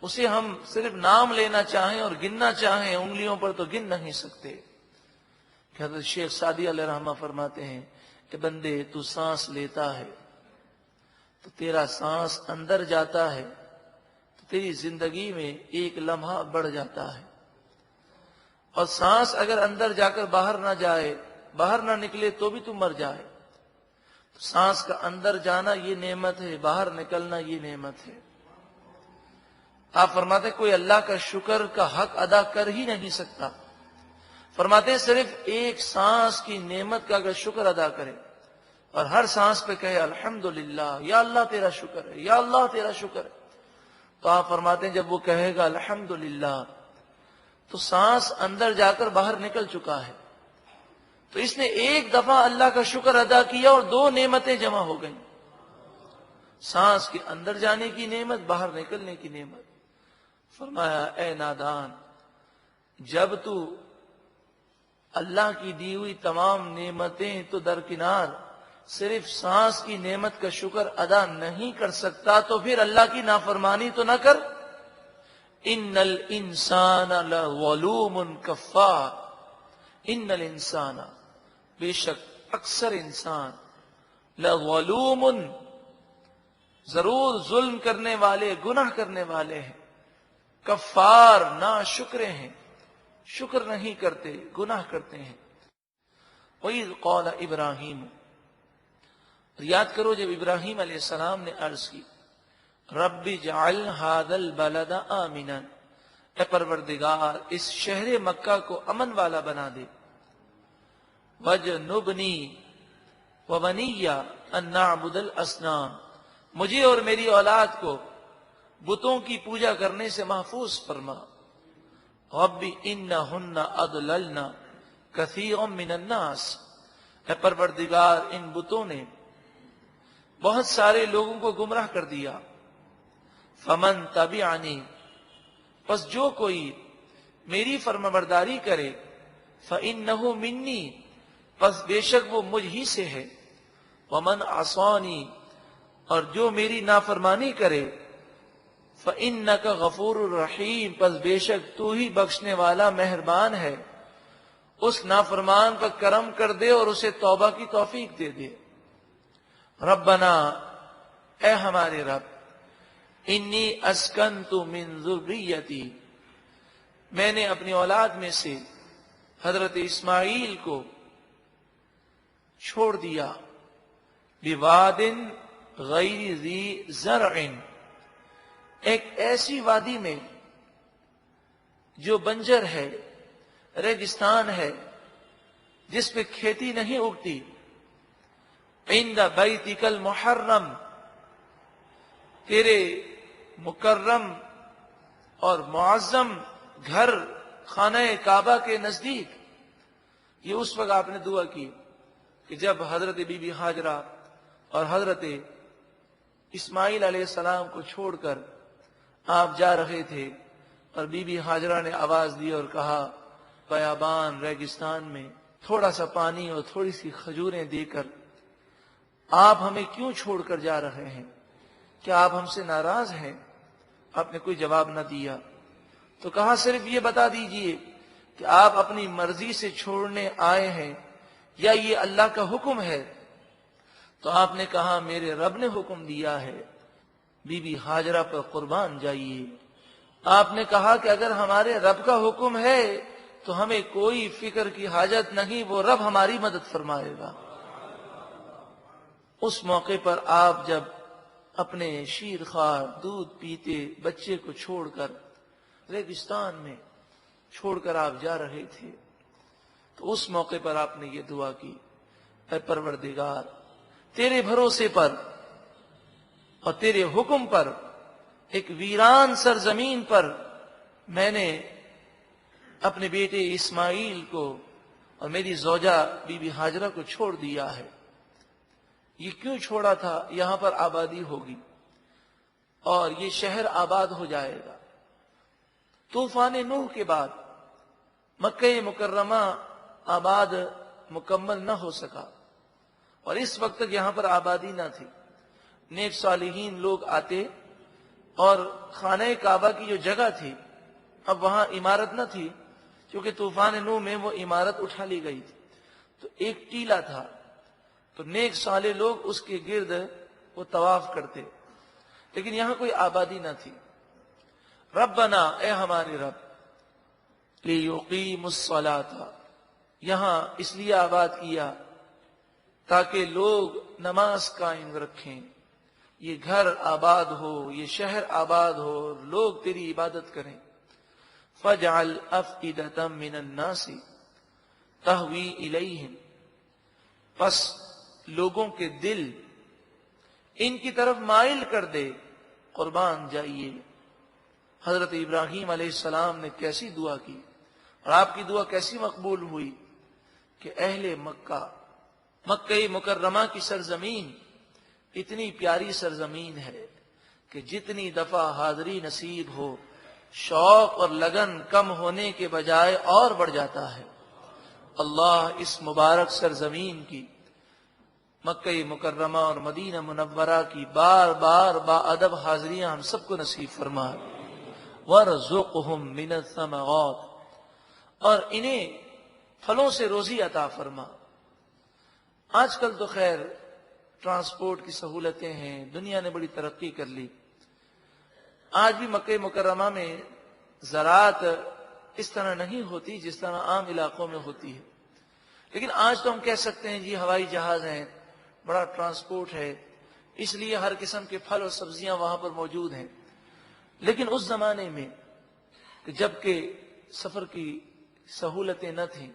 اسے ہم صرف نام لینا چاہیں اور گننا چاہیں انگلیوں پر تو گن نہیں سکتے۔ حضرت شیخ سعدی علیہ رحمہ فرماتے ہیں کہ بندے تو سانس لیتا ہے تو تیرا سانس اندر جاتا ہے تو تیری زندگی میں ایک لمحہ بڑھ جاتا ہے، اور سانس اگر اندر جا کر باہر نہ جائے، باہر نہ نکلے تو بھی تم مر جائے. تو سانس کا اندر جانا یہ نعمت ہے، باہر نکلنا یہ نعمت ہے. آپ فرماتے ہیں کوئی اللہ کا شکر کا حق ادا کر ہی نہیں سکتا. فرماتے ہیں صرف ایک سانس کی نعمت کا اگر شکر ادا کرے اور ہر سانس پہ کہے الحمدللہ، یا اللہ تیرا شکر ہے، یا اللہ تیرا شکر ہے، تو آپ فرماتے ہیں جب وہ کہے گا الحمدللہ تو سانس اندر جا کر باہر نکل چکا ہے. تو اس نے ایک دفعہ اللہ کا شکر ادا کیا اور دو نعمتیں جمع ہو گئیں، سانس کے اندر جانے کی نعمت، باہر نکلنے کی نعمت. فرمایا اے نادان، جب تو اللہ کی دی ہوئی تمام نعمتیں تو درکنار صرف سانس کی نعمت کا شکر ادا نہیں کر سکتا تو پھر اللہ کی نافرمانی تو نہ کر. ان الانسان لظلوم کفار، ان الانسان بے شک اکثر انسان، لظلوم ضرور ظلم کرنے والے، گناہ کرنے والے ہیں، کفار نا شکرے ہیں، شکر نہیں کرتے، گناہ کرتے ہیں. وَإِذْ قَالَ ابراہیم، یاد کرو جب ابراہیم علیہ السلام نے عرض کی رب اجعل هذا البلد آمنا، اے پروردگار اس شہر مکہ کو امن والا بنا دے. وَجْنُبْنِي وَبَنِيَّ أَن نَّعْبُدَ الْأَصْنَامَ، مجھے اور میری اولاد کو بتوں کی پوجا کرنے سے محفوظ فرما. رب انہن اضللن کثیرا من الناس، اے پروردگار ان بتوں نے بہت سارے لوگوں کو گمراہ کر دیا. فمن تبعنی، پس جو کوئی میری فرمانبرداری کرے، فإنہ منی، پس بے شک وہ مجھ ہی سے ہے. ومن عصانی، اور جو میری نافرمانی کرے، فإنک غفور الرحیم، پس بے شک تو ہی بخشنے والا مہربان ہے. اس نافرمان پر کرم کر دے اور اسے توبہ کی توفیق دے دے. ربنا، اے ہمارے رب، انی اسکنت من ذریتی، میں نے اپنی اولاد میں سے حضرت اسماعیل کو چھوڑ دیا. بواد غیر ذی زرع، ایک ایسی وادی میں جو بنجر ہے، ریگستان ہے، جس پہ کھیتی نہیں اگتی. عند بیتک المحرم، تیرے مکرم اور معظم گھر خانہ کعبہ کے نزدیک. یہ اس وقت آپ نے دعا کی کہ جب حضرت بی بی ہاجرہ اور حضرت اسماعیل علیہ السلام کو چھوڑ کر آپ جا رہے تھے اور بی بی ہاجرہ نے آواز دی اور کہا بیابان ریگستان میں تھوڑا سا پانی اور تھوڑی سی کھجوریں دے کر آپ ہمیں کیوں چھوڑ کر جا رہے ہیں؟ کیا آپ ہم سے ناراض ہیں؟ آپ نے کوئی جواب نہ دیا. تو کہا صرف یہ بتا دیجئے کہ آپ اپنی مرضی سے چھوڑنے آئے ہیں یا یہ اللہ کا حکم ہے؟ تو آپ نے کہا میرے رب نے حکم دیا ہے. بی بی ہاجرہ پر قربان جائیے. آپ نے کہا کہ اگر ہمارے رب کا حکم ہے تو ہمیں کوئی فکر کی حاجت نہیں، وہ رب ہماری مدد فرمائے گا. اس موقع پر آپ جب اپنے شیرخوار دودھ پیتے بچے کو چھوڑ کر ریگستان میں چھوڑ کر آپ جا رہے تھے، تو اس موقع پر آپ نے یہ دعا کی اے پروردگار، تیرے بھروسے پر اور تیرے حکم پر ایک ویران سرزمین پر میں نے اپنے بیٹے اسماعیل کو اور میری زوجہ بی بی ہاجرہ کو چھوڑ دیا ہے. یہ کیوں چھوڑا تھا؟ یہاں پر آبادی ہوگی اور یہ شہر آباد ہو جائے گا. طوفان نوح کے بعد مکہ مکرمہ آباد مکمل نہ ہو سکا اور اس وقت تک یہاں پر آبادی نہ تھی. نیک صالحین لوگ آتے اور خانہ کعبہ کی جو جگہ تھی اب وہاں عمارت نہ تھی، کیونکہ طوفان نوح میں وہ عمارت اٹھا لی گئی تھی. تو ایک ٹیلا تھا، تو نیک صالح لوگ اس کے گرد وہ طواف کرتے، لیکن یہاں کوئی آبادی نہ تھی. ربنا، اے ہمارے رب، لیقیموا الصلاۃ، یہاں اس لیے آباد کیا تاکہ لوگ نماز قائم رکھیں، یہ گھر آباد ہو، یہ شہر آباد ہو، لوگ تیری عبادت کریں۔ فَاجْعَلْ أَفْئِدَةً مِّنَ النَّاسِ تَهْوِي إِلَيْهِمْ، پس لوگوں کے دل ان کی طرف مائل کر دے، قربان جائیے۔ حضرت ابراہیم علیہ السلام نے کیسی دعا کی، اور آپ کی دعا کیسی مقبول ہوئی کہ اہل مکہ، مکہ مکرمہ کی سرزمین اتنی پیاری سرزمین ہے کہ جتنی دفعہ حاضری نصیب ہو، شوق اور لگن کم ہونے کے بجائے اور بڑھ جاتا ہے۔ اللہ اس مبارک سرزمین کی، مکہ مکرمہ اور مدینہ منورہ کی بار بار با ادب حاضریاں ہم سب کو نصیب فرمائے۔ وَارْزُقْهُم مِّنَ الثَّمَرَاتِ، اور انہیں پھلوں سے روزی عطا فرما۔ آج کل تو خیر ٹرانسپورٹ کی سہولتیں ہیں، دنیا نے بڑی ترقی کر لی، آج بھی مکہ مکرمہ میں زراعت اس طرح نہیں ہوتی جس طرح عام علاقوں میں ہوتی ہے، لیکن آج تو ہم کہہ سکتے ہیں جی ہوائی جہاز ہیں، بڑا ٹرانسپورٹ ہے، اس لیے ہر قسم کے پھل اور سبزیاں وہاں پر موجود ہیں۔ لیکن اس زمانے میں کہ جب کہ سفر کی سہولتیں نہ تھیں،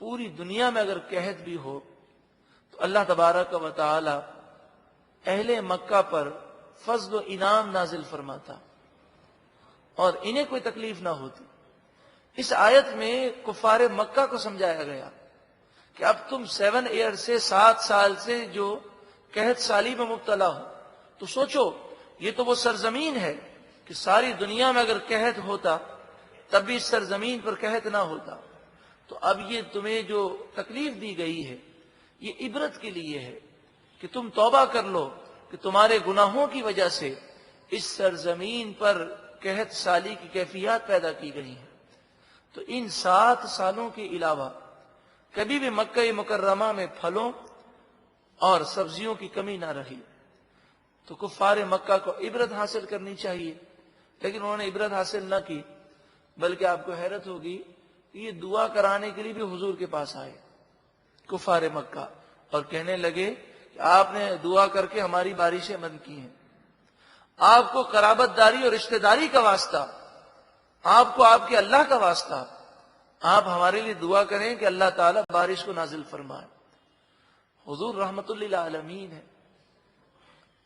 پوری دنیا میں اگر قحط بھی ہو تو اللہ تبارک و تعالی اہل مکہ پر فضل و انعام نازل فرماتا اور انہیں کوئی تکلیف نہ ہوتی۔ اس آیت میں کفار مکہ کو سمجھایا گیا کہ اب تم 7 ایئر سے 7 سال سے جو قحط سالی میں مبتلا ہو، تو سوچو یہ تو وہ سرزمین ہے کہ ساری دنیا میں اگر قحط ہوتا تب بھی اس سرزمین پر قحط نہ ہوتا، تو اب یہ تمہیں جو تکلیف دی گئی ہے یہ عبرت کے لیے ہے کہ تم توبہ کر لو کہ تمہارے گناہوں کی وجہ سے اس سرزمین پر قحط سالی کی کیفیات پیدا کی گئی ہیں۔ تو ان 7 سالوں کے علاوہ کبھی بھی مکہ مکرمہ میں پھلوں اور سبزیوں کی کمی نہ رہی، تو کفار مکہ کو عبرت حاصل کرنی چاہیے، لیکن انہوں نے عبرت حاصل نہ کی، بلکہ آپ کو حیرت ہوگی کہ یہ دعا کرانے کے لیے بھی حضور کے پاس آئے کفار مکہ اور کہنے لگے کہ آپ نے دعا کر کے ہماری بارشیں بند کی ہیں، آپ کو قرابت داری اور رشتہ داری کا واسطہ، آپ کو آپ کے اللہ کا واسطہ، آپ ہمارے لیے دعا کریں کہ اللہ تعالیٰ بارش کو نازل فرمائے۔ حضور رحمت للعالمین ہے،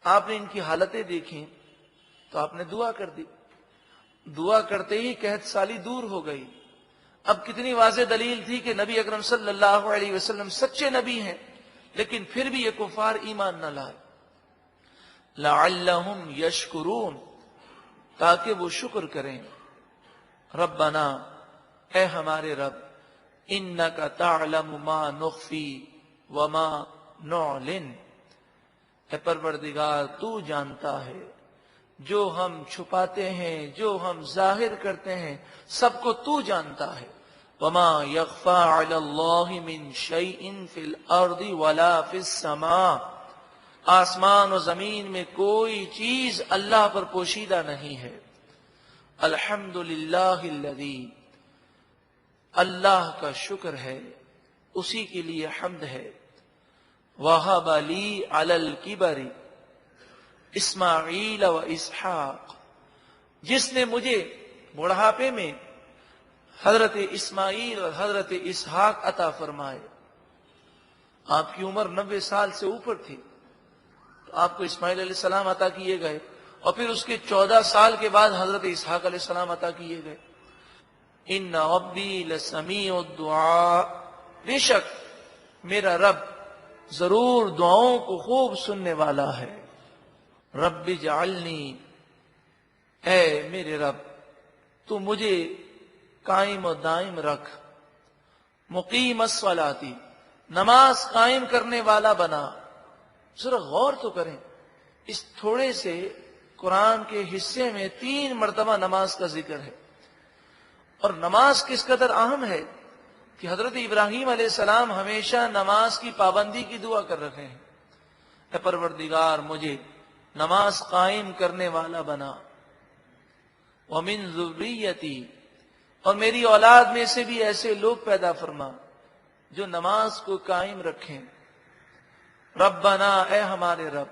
آپ نے ان کی حالتیں دیکھیں تو آپ نے دعا کر دی، دعا کرتے ہی قحط سالی دور ہو گئی۔ اب کتنی واضح دلیل تھی کہ نبی اکرم صلی اللہ علیہ وسلم سچے نبی ہیں، لیکن پھر بھی یہ کفار ایمان نہ لائے۔ لعلہم یشکرون، تاکہ وہ شکر کریں۔ ربنا، اے ہمارے رب، انک تعلم ما نخفی وما نعلن، اے پروردگار تو جانتا ہے جو ہم چھپاتے ہیں، جو ہم ظاہر کرتے ہیں، سب کو تو جانتا ہے۔ وما یخفی علی اللہ من شیء فی الارض ولا فی السماء، آسمان و زمین میں کوئی چیز اللہ پر پوشیدہ نہیں ہے۔ الحمدللہ الذی، اللہ کا شکر ہے، اسی کے لیے حمد ہے۔ وہب لی علی الکبر اسماعیل و اسحاق، جس نے مجھے بڑھاپے میں حضرت اسماعیل اور حضرت اسحاق عطا فرمائے۔ آپ کی عمر 90 سال سے اوپر تھی تو آپ کو اسماعیل علیہ السلام عطا کیے گئے، اور پھر اس کے 14 سال کے بعد حضرت اسحاق علیہ السلام عطا کیے گئے۔ ان ربی لسمیع الدعاء، بے شک میرا رب ضرور دعاؤں کو خوب سننے والا ہے۔ رب اجعلنی، اے میرے رب تو مجھے قائم و دائم رکھ، مقیم الصلاۃ، نماز قائم کرنے والا بنا۔ ذرا غور تو کریں، اس تھوڑے سے قرآن کے حصے میں 3 مرتبہ نماز کا ذکر ہے، اور نماز کس قدر اہم ہے کہ حضرت ابراہیم علیہ السلام ہمیشہ نماز کی پابندی کی دعا کر رہے ہیں۔ اے پروردگار مجھے نماز قائم کرنے والا بنا، ومن ذریتی، اور میری اولاد میں سے بھی ایسے لوگ پیدا فرما جو نماز کو قائم رکھیں۔ ربنا، اے ہمارے رب،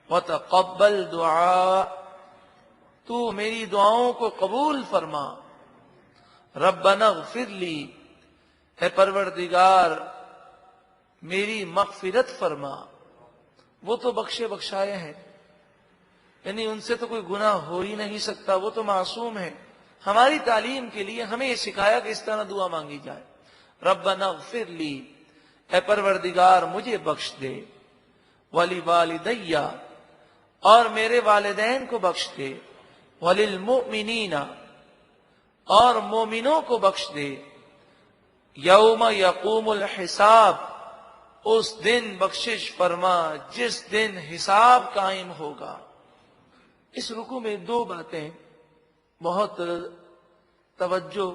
وتقبل دعا، تو میری دعاؤں کو قبول فرما۔ ربنا اغفر لی، اے پروردگار میری مغفرت فرما۔ وہ تو بخشے بخشائے ہیں، یعنی ان سے تو کوئی گناہ ہو ہی نہیں سکتا، وہ تو معصوم ہے۔ ہماری تعلیم کے لیے ہمیں یہ سکھایا کہ اس طرح دعا مانگی جائے۔ ربنا اغفر لی، اے پروردگار مجھے بخش دے، ولی اور میرے والدین کو بخش دے، وللمؤمنین اور مومنوں کو بخش دے، یوم یقوم الحساب اس دن بخشش فرما جس دن حساب قائم ہوگا۔ اس رکوع میں دو باتیں بہت توجہ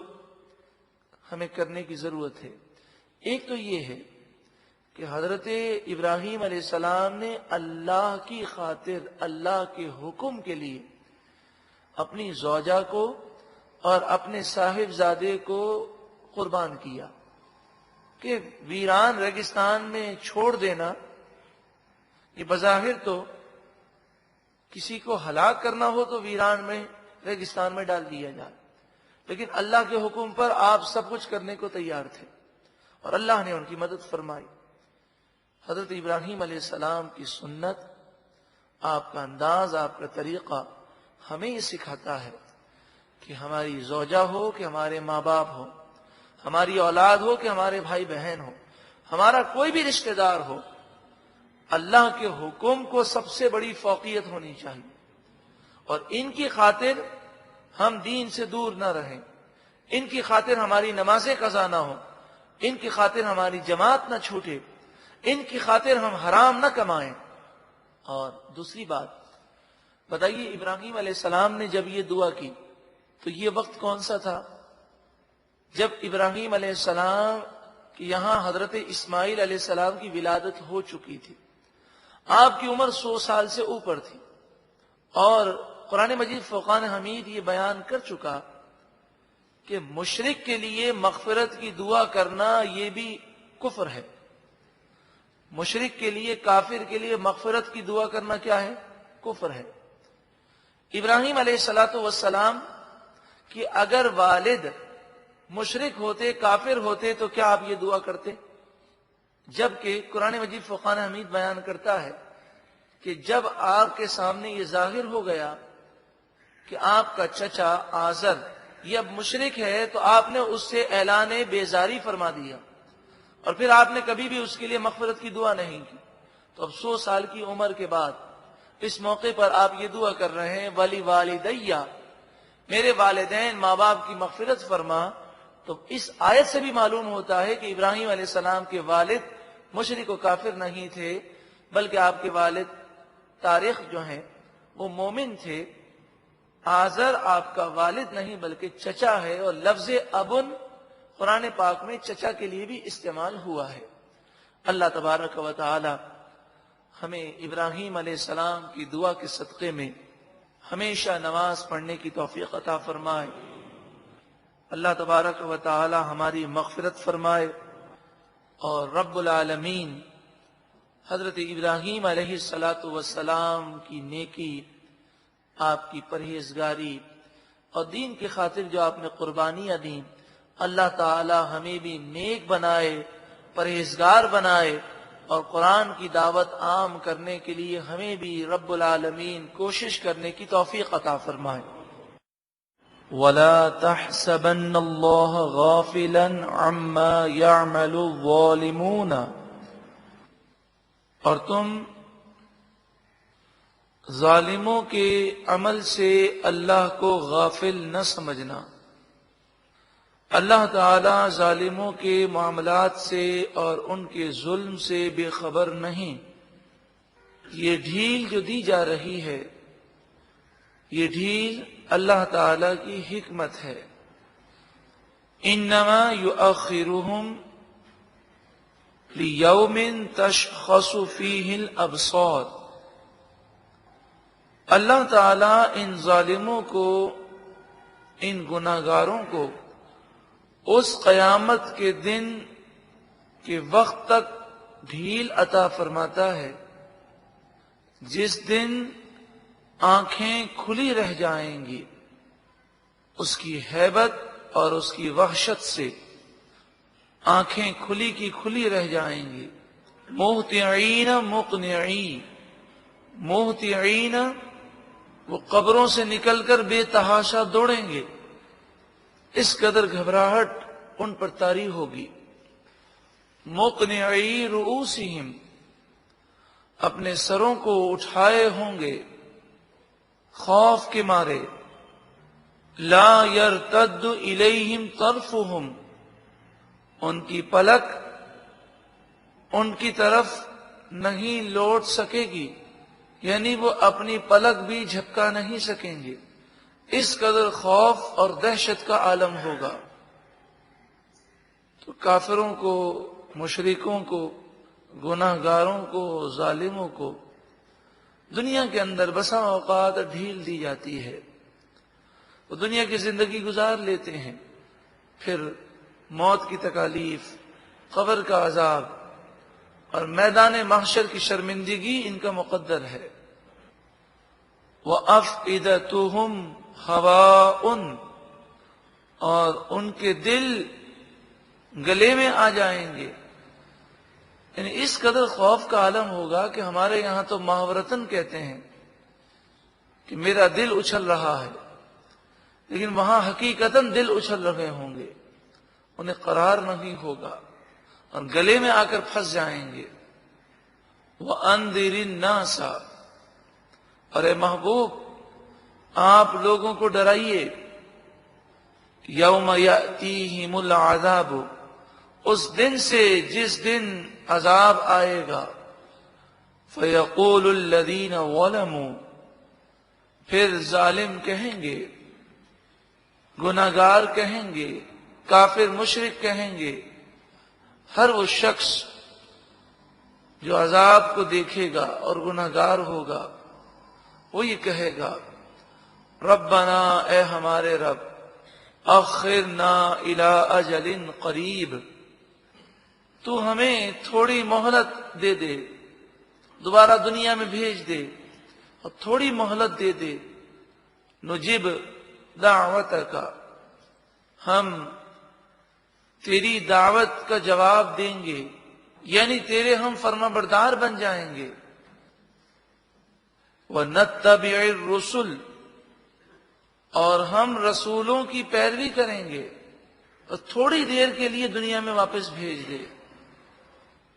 ہمیں کرنے کی ضرورت ہے۔ ایک تو یہ ہے کہ حضرت ابراہیم علیہ السلام نے اللہ کی خاطر، اللہ کے حکم کے لیے اپنی زوجہ کو اور اپنے صاحبزادے کو قربان کیا کہ ویران ریگستان میں چھوڑ دینا، یہ بظاہر تو کسی کو ہلاک کرنا ہو تو ویران میں ریگستان میں ڈال دیا جائے، لیکن اللہ کے حکم پر آپ سب کچھ کرنے کو تیار تھے اور اللہ نے ان کی مدد فرمائی۔ حضرت ابراہیم علیہ السلام کی سنت، آپ کا انداز، آپ کا طریقہ ہمیں یہ سکھاتا ہے کہ ہماری زوجہ ہو کہ ہمارے ماں باپ ہو، ہماری اولاد ہو کہ ہمارے بھائی بہن ہو، ہمارا کوئی بھی رشتہ دار ہو، اللہ کے حکم کو سب سے بڑی فوقیت ہونی چاہیے، اور ان کی خاطر ہم دین سے دور نہ رہیں، ان کی خاطر ہماری نمازیں قضا نہ ہوں، ان کی خاطر ہماری جماعت نہ چھوٹے، ان کی خاطر ہم حرام نہ کمائیں۔ اور دوسری بات بتائیے، ابراہیم علیہ السلام نے جب یہ دعا کی تو یہ وقت کون سا تھا؟ جب ابراہیم علیہ السلام کی یہاں حضرت اسماعیل علیہ السلام کی ولادت ہو چکی تھی، آپ کی عمر 100 سال سے اوپر تھی، اور قرآن مجید فرقان حمید یہ بیان کر چکا کہ مشرک کے لیے مغفرت کی دعا کرنا یہ بھی کفر ہے۔ مشرک کے لیے، کافر کے لیے مغفرت کی دعا کرنا کیا ہے؟ کفر ہے۔ ابراہیم علیہ السلام کہ اگر والد مشرک ہوتے، کافر ہوتے تو کیا آپ یہ دعا کرتے؟ جبکہ قرآن مجید فرقان حمید بیان کرتا ہے کہ جب آپ کے سامنے یہ ظاہر ہو گیا کہ آپ کا چچا آزر یہ اب مشرک ہے، تو آپ نے اس سے اعلان بیزاری فرما دیا، اور پھر آپ نے کبھی بھی اس کے لیے مغفرت کی دعا نہیں کی۔ تو اب 100 سال کی عمر کے بعد اس موقع پر آپ یہ دعا کر رہے ہیں، ولی والدیہ، میرے والدین ماں باپ کی مغفرت فرما۔ تو اس آیت سے بھی معلوم ہوتا ہے کہ ابراہیم علیہ السلام کے والد مشرک و کافر نہیں تھے، بلکہ آپ کے والد تاریخ جو ہیں وہ مومن تھے۔ آزر آپ کا والد نہیں بلکہ چچا ہے، اور لفظ ابن قرآن پاک میں چچا کے لیے بھی استعمال ہوا ہے۔ اللہ تبارک و تعالی ہمیں ابراہیم علیہ السلام کی دعا کے صدقے میں ہمیشہ نماز پڑھنے کی توفیق عطا فرمائے۔ اللہ تبارک و تعالی ہماری مغفرت فرمائے، اور رب العالمین حضرت ابراہیم علیہ السلام کی نیکی، آپ کی پرہیزگاری اور دین کی خاطر جو آپ نے قربانیاں دیں، اللہ تعالی ہمیں بھی نیک بنائے، پرہیزگار بنائے، اور قرآن کی دعوت عام کرنے کے لیے ہمیں بھی رب العالمین کوشش کرنے کی توفیق عطا فرمائے۔ وَلَا تَحْسَبَنَّ اللَّهَ غَافِلًا عَمَّا يَعْمَلُ الظَّالِمُونَ، اور تم ظالموں کے عمل سے اللہ کو غافل نہ سمجھنا۔ اللہ تعالی ظالموں کے معاملات سے اور ان کے ظلم سے بے خبر نہیں۔ یہ ڈھیل جو دی جا رہی ہے، یہ ڈھیل اللہ تعالی کی حکمت ہے۔ انما یؤخرہم لیوم تشخص فیہ الابصار، اللہ تعالی ان ظالموں کو، ان گناہگاروں کو اس قیامت کے دن کے وقت تک ڈھیل عطا فرماتا ہے جس دن آنکھیں کھلی رہ جائیں گی اس کی ہیبت اور اس کی وحشت سے، آنکھیں کھلی کی کھلی رہ جائیں گی۔ مہطعین مقنعین، مہطعین وہ قبروں سے نکل کر بے تحاشا دوڑیں گے، اس قدر گھبراہٹ ان پر طاری ہوگی۔ مقنعی رؤوسہم، اپنے سروں کو اٹھائے ہوں گے خوف کے مارے۔ لا یرتد الیہم طرفہم، ان کی پلک ان کی طرف نہیں لوٹ سکے گی، یعنی وہ اپنی پلک بھی جھپکا نہیں سکیں گے، اس قدر خوف اور دہشت کا عالم ہوگا۔ تو کافروں کو، مشرکوں کو، گناہ گاروں کو، ظالموں کو دنیا کے اندر بسا اوقات ڈھیل دی جاتی ہے، وہ دنیا کی زندگی گزار لیتے ہیں، پھر موت کی تکالیف، قبر کا عذاب اور میدان محشر کی شرمندگی ان کا مقدر ہے۔ وَأَفْئِدَتُهُمْ هَوَاءٌ، اور ان کے دل گلے میں آ جائیں گے، یعنی اس قدر خوف کا عالم ہوگا کہ ہمارے یہاں تو محاورتاً کہتے ہیں کہ میرا دل اچھل رہا ہے، لیکن وہاں حقیقتاً دل اچھل رہے ہوں گے، انہیں قرار نہیں ہوگا اور گلے میں آ کر پھنس جائیں گے۔ وَأَنذِرِ النَّاسَ، اور اے محبوب آپ لوگوں کو ڈرائیے، یوم یأتیہم العذاب، اس دن سے جس دن عذاب آئے گا، فیقول الذین ظلموا، پھر ظالم کہیں گے، گناہگار کہیں گے، کافر مشرک کہیں گے، ہر وہ شخص جو عذاب کو دیکھے گا اور گناہگار ہوگا وہ یہ کہے گا، ربنا، اے ہمارے رب، اخرنا الی اجل قریب، تو ہمیں تھوڑی مہلت دے دے، دوبارہ دنیا میں بھیج دے اور تھوڑی مہلت دے دے، نجب دعوتک، ہم تیری دعوت کا جواب دیں گے، یعنی تیرے ہم فرما بردار بن جائیں گے۔ وَنَتَّبِعِ الرُّسُلِ، اور ہم رسولوں کی پیروی کریں گے، اور تھوڑی دیر کے لیے دنیا میں واپس بھیج دے،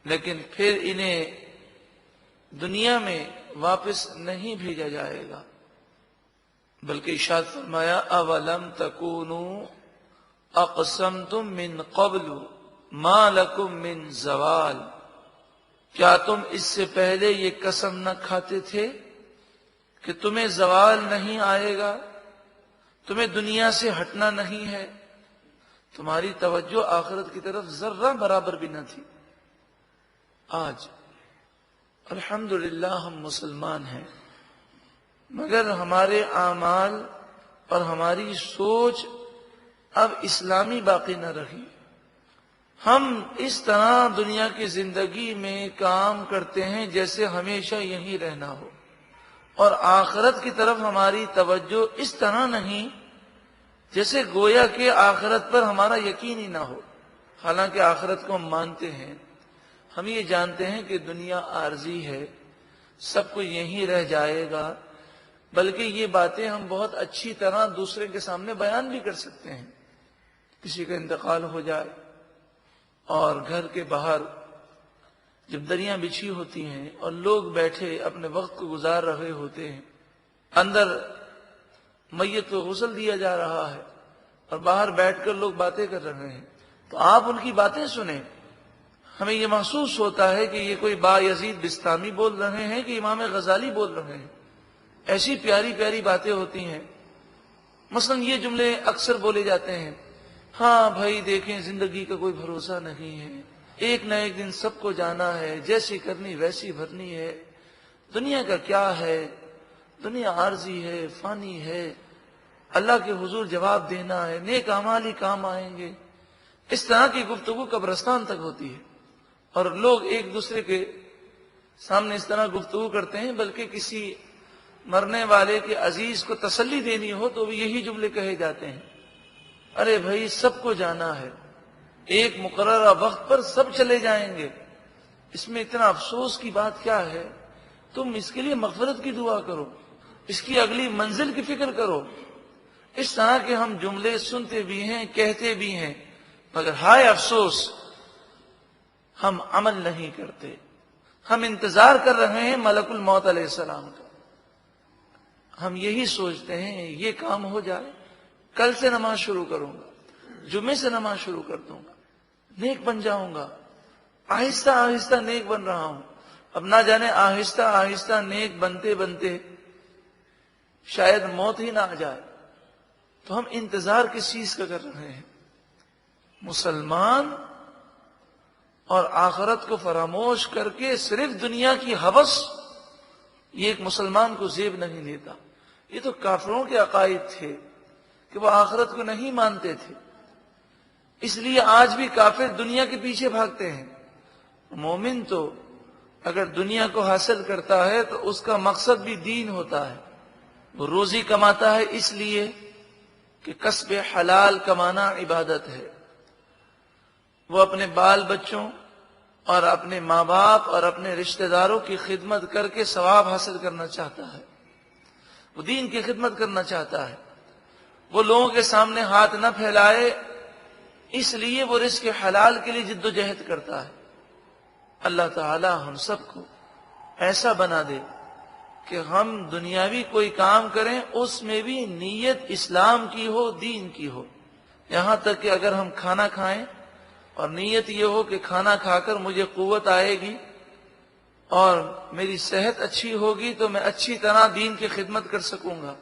لیکن پھر انہیں دنیا میں واپس نہیں بھیجا جائے گا، بلکہ ارشاد فرمایا، اولم تکونوا اقسمتم من قبل ما لکم من زوال، کیا تم اس سے پہلے یہ قسم نہ کھاتے تھے کہ تمہیں زوال نہیں آئے گا، تمہیں دنیا سے ہٹنا نہیں ہے، تمہاری توجہ آخرت کی طرف ذرہ برابر بھی نہ تھی۔ آج الحمدللہ ہم مسلمان ہیں، مگر ہمارے اعمال اور ہماری سوچ اب اسلامی باقی نہ رہی۔ ہم اس طرح دنیا کی زندگی میں کام کرتے ہیں جیسے ہمیشہ یہیں رہنا ہو، اور آخرت کی طرف ہماری توجہ اس طرح نہیں جیسے گویا کہ آخرت پر ہمارا یقین ہی نہ ہو۔ حالانکہ آخرت کو ہم مانتے ہیں، ہم یہ جانتے ہیں کہ دنیا عارضی ہے، سب کو یہیں رہ جائے گا، بلکہ یہ باتیں ہم بہت اچھی طرح دوسرے کے سامنے بیان بھی کر سکتے ہیں۔ کسی کا انتقال ہو جائے اور گھر کے باہر جب دریاں بچھی ہوتی ہیں اور لوگ بیٹھے اپنے وقت کو گزار رہے ہوتے ہیں، اندر میت کو غسل دیا جا رہا ہے اور باہر بیٹھ کر لوگ باتیں کر رہے ہیں، تو آپ ان کی باتیں سنیں، ہمیں یہ محسوس ہوتا ہے کہ یہ کوئی بایزید بستامی بول رہے ہیں کہ امام غزالی بول رہے ہیں۔ ایسی پیاری پیاری باتیں ہوتی ہیں، مثلا یہ جملے اکثر بولے جاتے ہیں، ہاں بھائی دیکھیں زندگی کا کوئی بھروسہ نہیں ہے، ایک نہ ایک دن سب کو جانا ہے، جیسی کرنی ویسی بھرنی ہے، دنیا کا کیا ہے، دنیا عارضی ہے، فانی ہے، اللہ کے حضور جواب دینا ہے، نیک اعمال ہی کام آئیں گے۔ اس طرح کی گفتگو قبرستان تک ہوتی ہے، اور لوگ ایک دوسرے کے سامنے اس طرح گفتگو کرتے ہیں، بلکہ کسی مرنے والے کے عزیز کو تسلی دینی ہو تو بھی یہی جملے کہے جاتے ہیں، ارے بھائی سب کو جانا ہے، ایک مقررہ وقت پر سب چلے جائیں گے، اس میں اتنا افسوس کی بات کیا ہے؟ تم اس کے لیے مغفرت کی دعا کرو، اس کی اگلی منزل کی فکر کرو۔ اس طرح کے ہم جملے سنتے بھی ہیں، کہتے بھی ہیں، مگر ہائے افسوس ہم عمل نہیں کرتے۔ ہم انتظار کر رہے ہیں ملک الموت علیہ السلام کا، ہم یہی سوچتے ہیں یہ کام ہو جائے، کل سے نماز شروع کروں گا، جمعے سے نماز شروع کر دوں گا، نیک بن جاؤں گا، آہستہ آہستہ نیک بن رہا ہوں۔ اب نہ جانے آہستہ آہستہ نیک بنتے بنتے شاید موت ہی نہ آ جائے، تو ہم انتظار کس چیز کا کر رہے ہیں؟ مسلمان اور آخرت کو فراموش کر کے صرف دنیا کی ہوس، یہ ایک مسلمان کو زیب نہیں دیتا۔ یہ تو کافروں کے عقائد تھے کہ وہ آخرت کو نہیں مانتے تھے، اس لیے آج بھی کافر دنیا کے پیچھے بھاگتے ہیں۔ مومن تو اگر دنیا کو حاصل کرتا ہے تو اس کا مقصد بھی دین ہوتا ہے، وہ روزی کماتا ہے اس لیے کہ کسب حلال کمانا عبادت ہے، وہ اپنے بال بچوں اور اپنے ماں باپ اور اپنے رشتہ داروں کی خدمت کر کے ثواب حاصل کرنا چاہتا ہے، وہ دین کی خدمت کرنا چاہتا ہے، وہ لوگوں کے سامنے ہاتھ نہ پھیلائے، اس لیے وہ رزق حلال کے لیے جد و جہد کرتا ہے۔ اللہ تعالی ہم سب کو ایسا بنا دے کہ ہم دنیاوی کوئی کام کریں اس میں بھی نیت اسلام کی ہو، دین کی ہو۔ یہاں تک کہ اگر ہم کھانا کھائیں اور نیت یہ ہو کہ کھانا کھا کر مجھے قوت آئے گی اور میری صحت اچھی ہوگی تو میں اچھی طرح دین کی خدمت کر سکوں گا،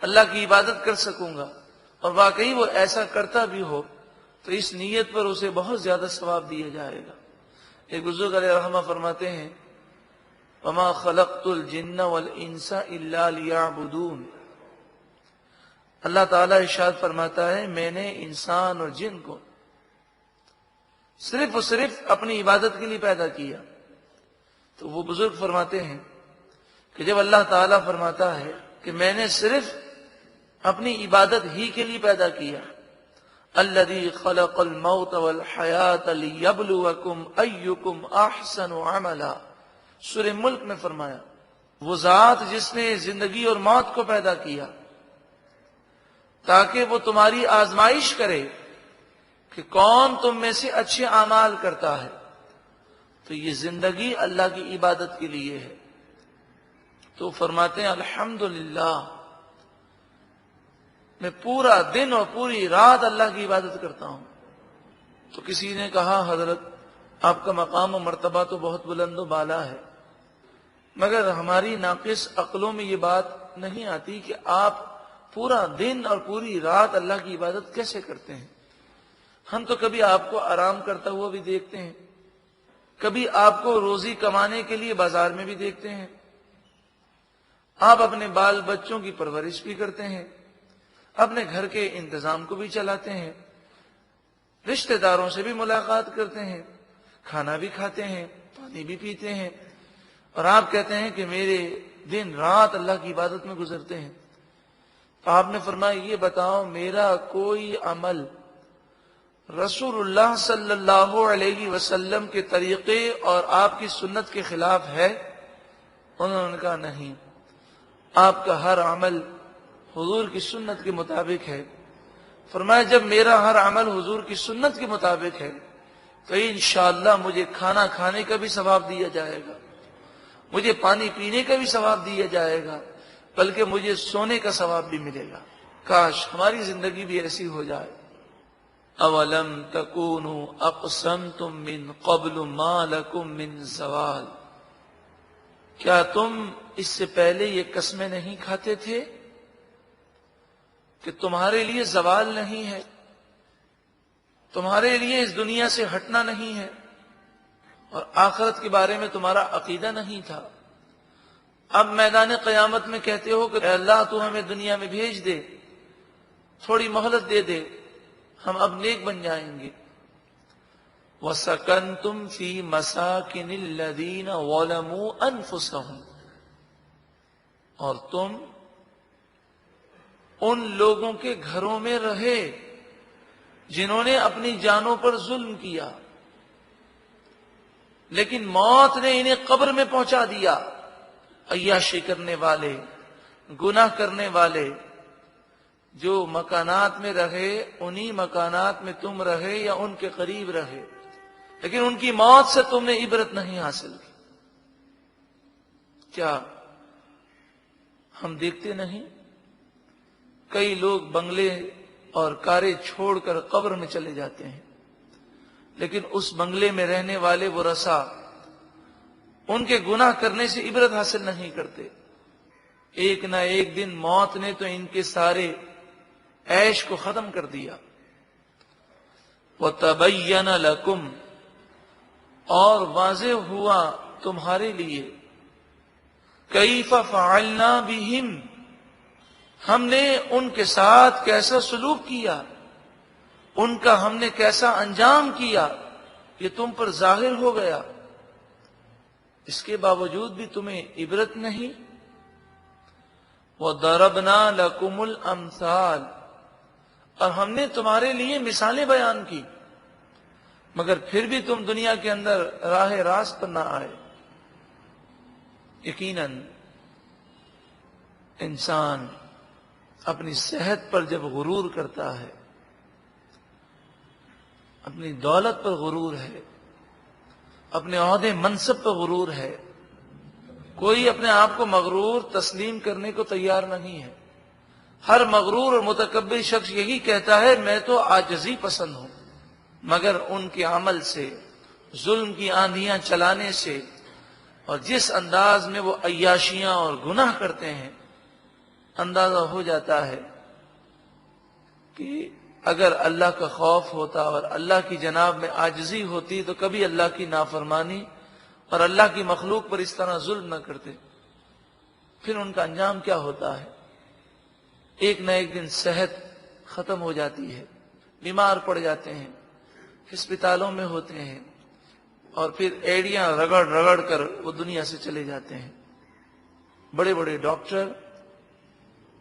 اللہ کی عبادت کر سکوں گا، اور واقعی وہ ایسا کرتا بھی ہو تو اس نیت پر اسے بہت زیادہ ثواب دیا جائے گا۔ ایک بزرگ علیہ رحمہ فرماتے ہیں وَمَا خَلَقْتُ الْجِنَّ وَالْإِنسَ إِلَّا لِيَعْبُدُونَ، اللہ تعالیٰ ارشاد فرماتا ہے میں نے انسان اور جن کو صرف اور صرف اپنی عبادت کے لیے پیدا کیا۔ تو وہ بزرگ فرماتے ہیں کہ جب اللہ تعالیٰ فرماتا ہے کہ میں نے صرف اپنی عبادت ہی کے لیے پیدا کیا، الذی خلق الموت والحیات لیبلوکم ایکم احسن عملا، سورہ ملک میں فرمایا وہ ذات جس نے زندگی اور موت کو پیدا کیا تاکہ وہ تمہاری آزمائش کرے کہ کون تم میں سے اچھے اعمال کرتا ہے، تو یہ زندگی اللہ کی عبادت کے لیے ہے۔ تو فرماتے ہیں الحمدللہ میں پورا دن اور پوری رات اللہ کی عبادت کرتا ہوں۔ تو کسی نے کہا حضرت آپ کا مقام و مرتبہ تو بہت بلند و بالا ہے، مگر ہماری ناقص عقلوں میں یہ بات نہیں آتی کہ آپ پورا دن اور پوری رات اللہ کی عبادت کیسے کرتے ہیں؟ ہم تو کبھی آپ کو آرام کرتا ہوا بھی دیکھتے ہیں، کبھی آپ کو روزی کمانے کے لیے بازار میں بھی دیکھتے ہیں، آپ اپنے بال بچوں کی پرورش بھی کرتے ہیں، اپنے گھر کے انتظام کو بھی چلاتے ہیں، رشتہ داروں سے بھی ملاقات کرتے ہیں، کھانا بھی کھاتے ہیں، پانی بھی پیتے ہیں، اور آپ کہتے ہیں کہ میرے دن رات اللہ کی عبادت میں گزرتے ہیں۔ تو آپ نے فرمایا یہ بتاؤ میرا کوئی عمل رسول اللہ صلی اللہ علیہ وسلم کے طریقے اور آپ کی سنت کے خلاف ہے؟ انہوں نے کہا نہیں، آپ کا ہر عمل حضور کی سنت کے مطابق ہے۔ فرمایا جب میرا ہر عمل حضور کی سنت کے مطابق ہے تو انشاءاللہ مجھے کھانا کھانے کا بھی ثواب دیا جائے گا، مجھے پانی پینے کا بھی ثواب دیا جائے گا، بلکہ مجھے سونے کا ثواب بھی ملے گا۔ کاش ہماری زندگی بھی ایسی ہو جائے۔ اولم تکونوا اقسمتم من قبل ما لکم من زوال، کیا تم اس سے پہلے یہ قسمیں نہیں کھاتے تھے کہ تمہارے لیے زوال نہیں ہے، تمہارے لیے اس دنیا سے ہٹنا نہیں ہے، اور آخرت کے بارے میں تمہارا عقیدہ نہیں تھا؟ اب میدان قیامت میں کہتے ہو کہ اے اللہ تو ہمیں دنیا میں بھیج دے، تھوڑی مہلت دے دے، ہم اب نیک بن جائیں گے۔ وَسَكَنْتُمْ فِي مَسَاكِنِ الَّذِينَ ظَلَمُوا أَنفُسَهُمْ، اور تم ان لوگوں کے گھروں میں رہے جنہوں نے اپنی جانوں پر ظلم کیا، لیکن موت نے انہیں قبر میں پہنچا دیا۔ عیاشی کرنے والے، گناہ کرنے والے جو مکانات میں رہے، انہی مکانات میں تم رہے یا ان کے قریب رہے، لیکن ان کی موت سے تم نے عبرت نہیں حاصل کی۔ کیا ہم دیکھتے نہیں کئی لوگ بنگلے اور کاریں چھوڑ کر قبر میں چلے جاتے ہیں، لیکن اس بنگلے میں رہنے والے وہ رسا ان کے گناہ کرنے سے عبرت حاصل نہیں کرتے۔ ایک نہ ایک دن موت نے تو ان کے سارے عیش کو ختم کر دیا۔ وَتَبَيَّنَ لَكُمْ، اور واضح ہوا تمہارے لیے، کیف فعلنا بہم، ہم نے ان کے ساتھ کیسا سلوک کیا، ان کا ہم نے کیسا انجام کیا، یہ تم پر ظاہر ہو گیا۔ اس کے باوجود بھی تمہیں عبرت نہیں۔ وَضَرَبْنَا لَكُمُ الْأَمْثَالَ، اور ہم نے تمہارے لیے مثالیں بیان کی، مگر پھر بھی تم دنیا کے اندر راہ راست پر نہ آئے۔ یقیناً انسان اپنی صحت پر جب غرور کرتا ہے، اپنی دولت پر غرور ہے، اپنے عہدے منصب پر غرور ہے، کوئی اپنے آپ کو مغرور تسلیم کرنے کو تیار نہیں ہے۔ ہر مغرور اور متکبر شخص یہی کہتا ہے میں تو عاجزی پسند ہوں، مگر ان کے عمل سے، ظلم کی آندھیاں چلانے سے، اور جس انداز میں وہ عیاشیاں اور گناہ کرتے ہیں، اندازہ ہو جاتا ہے کہ اگر اللہ کا خوف ہوتا اور اللہ کی جناب میں عاجزی ہوتی تو کبھی اللہ کی نافرمانی اور اللہ کی مخلوق پر اس طرح ظلم نہ کرتے۔ پھر ان کا انجام کیا ہوتا ہے؟ ایک نہ ایک دن صحت ختم ہو جاتی ہے، بیمار پڑ جاتے ہیں، ہسپتالوں میں ہوتے ہیں، اور پھر ایڑیاں رگڑ رگڑ کر وہ دنیا سے چلے جاتے ہیں۔ بڑے بڑے ڈاکٹر،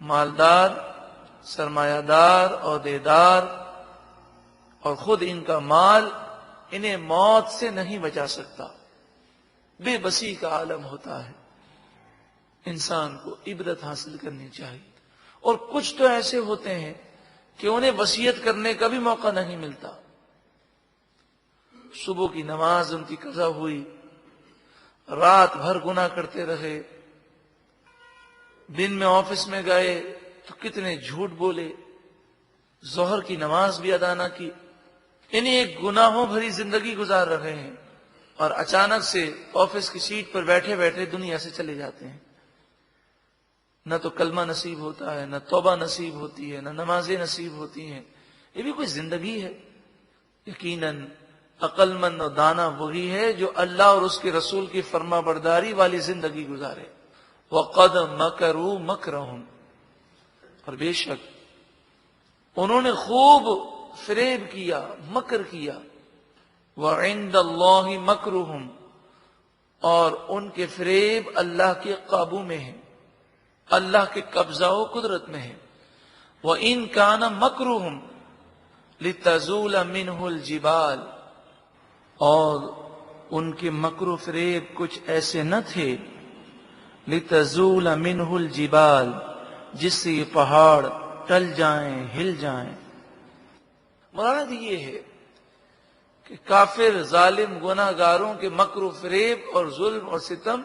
مالدار، سرمایہ دار، عہدیدار، اور خود ان کا مال انہیں موت سے نہیں بچا سکتا۔ بے بسی کا عالم ہوتا ہے۔ انسان کو عبرت حاصل کرنی چاہیے۔ اور کچھ تو ایسے ہوتے ہیں کہ انہیں وصیت کرنے کا بھی موقع نہیں ملتا۔ صبح کی نماز ان کی قضا ہوئی، رات بھر گناہ کرتے رہے، دن میں آفس میں گئے تو کتنے جھوٹ بولے، ظہر کی نماز بھی ادا نہ کی، انہیں ایک گناہوں بھری زندگی گزار رہے ہیں، اور اچانک سے آفس کی سیٹ پر بیٹھے بیٹھے دنیا سے چلے جاتے ہیں۔ نہ تو کلمہ نصیب ہوتا ہے، نہ توبہ نصیب ہوتی ہے، نہ نمازیں نصیب ہوتی ہیں۔ یہ بھی کوئی زندگی ہے؟ یقیناً عقل مند اور دانا وہی ہے جو اللہ اور اس کے رسول کی فرما برداری والی زندگی گزارے۔ وَقَدْ مَكَرُوا مَكْرَهُمْ، اور بے شک انہوں نے خوب فریب کیا، مکر کیا۔ وَعِنْدَ اللَّهِ مَكْرُهُمْ، اور ان کے فریب اللہ کے قابو میں ہے، اللہ کے قبضہ و قدرت میں ہے۔ وَإِنْ كَانَ مَكْرُهُمْ لِتَزُولَ مِنْهُ الْجِبَالِ، اور ان کے مکر و فریب کچھ ایسے نہ تھے، لِتَزُولَ مِنْهُ الْجِبَالِ، جس سے یہ پہاڑ ٹل جائیں، ہل جائیں۔ مراد یہ ہے کہ کافر، ظالم، گناہ گاروں کے مکر و فریب اور ظلم اور ستم،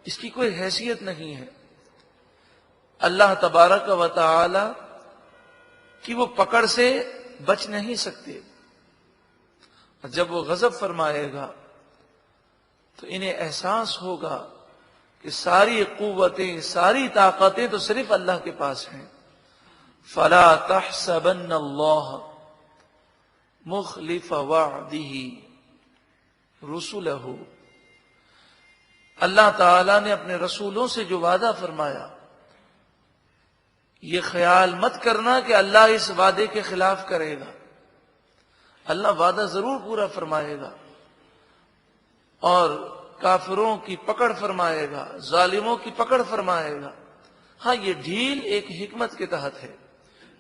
اس کی کوئی حیثیت نہیں ہے۔ اللہ تبارک و تعالی کی وہ پکڑ سے بچ نہیں سکتے۔ اور جب وہ غضب فرمائے گا تو انہیں احساس ہوگا کہ ساری قوتیں، ساری طاقتیں تو صرف اللہ کے پاس ہیں۔ فَلَا تَحْسَبَنَّ اللَّهَ مُخْلِفَ وَعْدِهِ رُسُلَهُ، اللہ تعالیٰ نے اپنے رسولوں سے جو وعدہ فرمایا، یہ خیال مت کرنا کہ اللہ اس وعدے کے خلاف کرے گا۔ اللہ وعدہ ضرور پورا فرمائے گا اور کافروں کی پکڑ فرمائے گا، ظالموں کی پکڑ فرمائے گا۔ ہاں، یہ ڈھیل ایک حکمت کے تحت ہے۔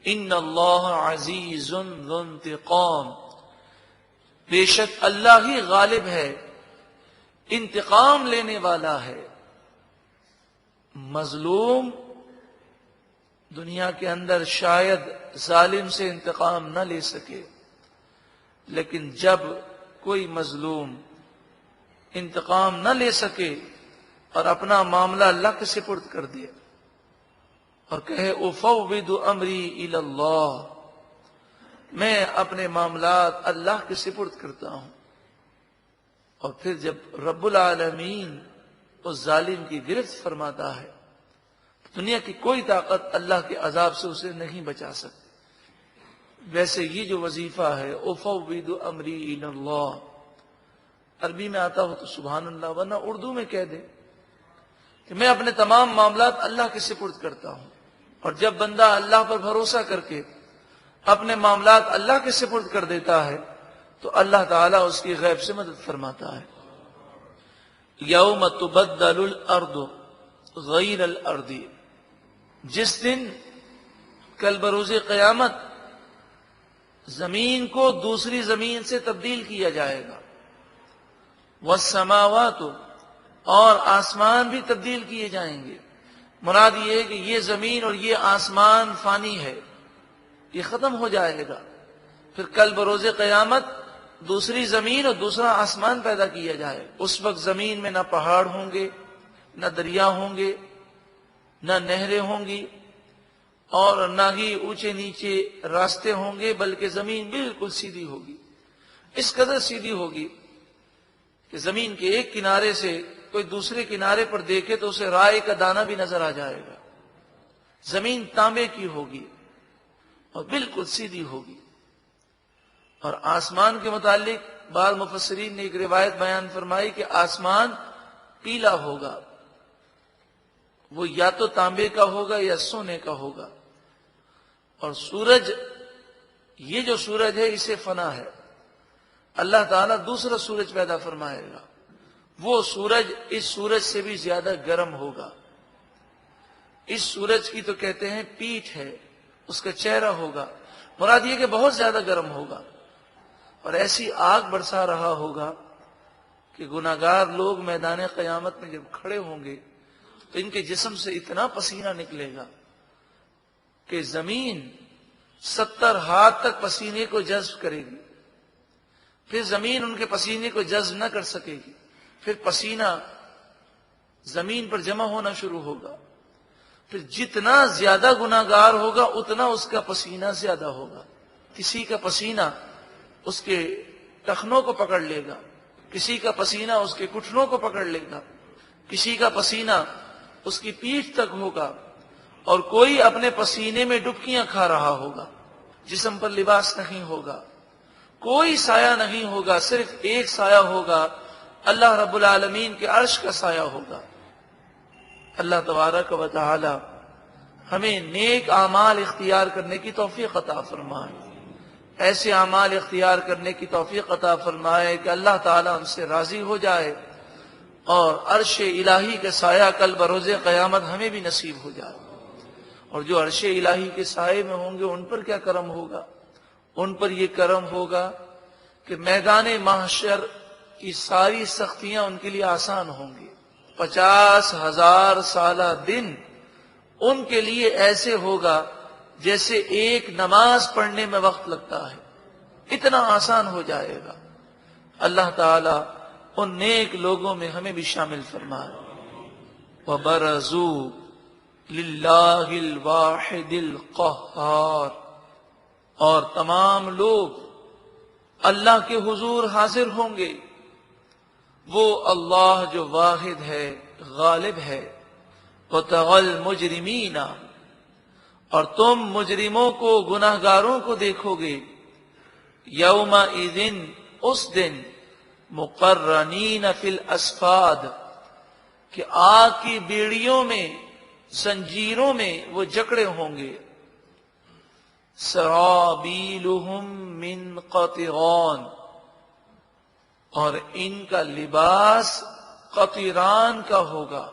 ان اللہ عزیز ذو انتقام، بے شک اللہ ہی غالب ہے، انتقام لینے والا ہے۔ مظلوم دنیا کے اندر شاید ظالم سے انتقام نہ لے سکے، لیکن جب کوئی مظلوم انتقام نہ لے سکے اور اپنا معاملہ اللہ کے سپرد کر دے اور کہے افوض امری الی اللہ، میں اپنے معاملات اللہ کے سپرد کرتا ہوں، اور پھر جب رب العالمین اس ظالم کی گرفت فرماتا ہے، دنیا کی کوئی طاقت اللہ کے عذاب سے اسے نہیں بچا سکتی۔ ویسے یہ جو وظیفہ ہے افوض امری الی اللہ، عربی میں آتا ہو تو سبحان اللہ، ورنہ اردو میں کہہ دے کہ میں اپنے تمام معاملات اللہ کے سپرد کرتا ہوں۔ اور جب بندہ اللہ پر بھروسہ کر کے اپنے معاملات اللہ کے سپرد کر دیتا ہے تو اللہ تعالیٰ اس کی غیب سے مدد فرماتا ہے۔ یوم تبدل الارض غیر الارض، جس دن کل بروز قیامت زمین کو دوسری زمین سے تبدیل کیا جائے گا، والسماوات، اور آسمان بھی تبدیل کیے جائیں گے۔ مراد یہ ہے کہ یہ زمین اور یہ آسمان فانی ہے، یہ ختم ہو جائے گا، پھر کل بروز قیامت دوسری زمین اور دوسرا آسمان پیدا کیا جائے۔ اس وقت زمین میں نہ پہاڑ ہوں گے، نہ دریا ہوں گے، نہ نہریں ہوں گی، اور نہ ہی اونچے نیچے راستے ہوں گے، بلکہ زمین بالکل سیدھی ہوگی۔ اس قدر سیدھی ہوگی کہ زمین کے ایک کنارے سے کوئی دوسرے کنارے پر دیکھے تو اسے رائے کا دانہ بھی نظر آ جائے گا۔ زمین تانبے کی ہوگی اور بالکل سیدھی ہوگی۔ اور آسمان کے متعلق بعض مفسرین نے ایک روایت بیان فرمائی کہ آسمان پیلا ہوگا، وہ یا تو تانبے کا ہوگا یا سونے کا ہوگا۔ اور سورج، یہ جو سورج ہے اسے فنا ہے، اللہ تعالیٰ دوسرا سورج پیدا فرمائے گا، وہ سورج اس سورج سے بھی زیادہ گرم ہوگا۔ اس سورج کی تو کہتے ہیں پیٹھ ہے، اس کا چہرہ ہوگا، مراد یہ کہ بہت زیادہ گرم ہوگا، اور ایسی آگ برسا رہا ہوگا کہ گناہگار لوگ میدان قیامت میں جب کھڑے ہوں گے تو ان کے جسم سے اتنا پسینہ نکلے گا کہ زمین 70 ہاتھ تک پسینے کو جذب کرے گی، پھر زمین ان کے پسینے کو جذب نہ کر سکے گی، پھر پسینہ زمین پر جمع ہونا شروع ہوگا، پھر جتنا زیادہ گناہگار ہوگا اتنا اس کا پسینہ زیادہ ہوگا۔ کسی کا پسینہ اس کے ٹخنوں کو پکڑ لے گا، کسی کا پسینہ اس کے گھٹنوں کو پکڑ لے گا، کسی کا پسینہ اس کی پیٹھ تک ہوگا، اور کوئی اپنے پسینے میں ڈبکیاں کھا رہا ہوگا، جسم پر لباس نہیں ہوگا، کوئی سایہ نہیں ہوگا، صرف ایک سایہ ہوگا، اللہ رب العالمین کے عرش کا سایہ ہوگا۔ اللہ تبارک و تعالی ہمیں نیک اعمال اختیار کرنے کی توفیق عطا فرمائے، ایسے اعمال اختیار کرنے کی توفیق عطا فرمائے کہ اللہ تعالی ہم سے راضی ہو جائے، اور عرش الہی کے سایہ کل بروز قیامت ہمیں بھی نصیب ہو جائے۔ اور جو عرش الہی کے سائے میں ہوں گے ان پر کیا کرم ہوگا؟ ان پر یہ کرم ہوگا کہ میدان محشر کی ساری سختیاں ان کے لیے آسان ہوں گی۔ 50,000 سالہ دن ان کے لیے ایسے ہوگا جیسے ایک نماز پڑھنے میں وقت لگتا ہے، اتنا آسان ہو جائے گا۔ اللہ تعالی ان نیک لوگوں میں ہمیں بھی شامل فرمائے۔ وَبَرَزُوا لِلَّهِ الْوَاحِدِ الْقَهَّارِ، اور تمام لوگ اللہ کے حضور حاضر ہوں گے، وہ اللہ جو واحد ہے، غالب ہے۔ وَتَرَى الْمُجْرِمِينَ، اور تم مجرموں کو، گناہگاروں کو دیکھو گے، یومئذ، اس دن، مقرنین فی الاسفاد، کہ آگ کی بیڑیوں میں، زنجیروں میں وہ جکڑے ہوں گے۔ سرابیلہم من قطران، اور ان کا لباس قطران کا ہوگا۔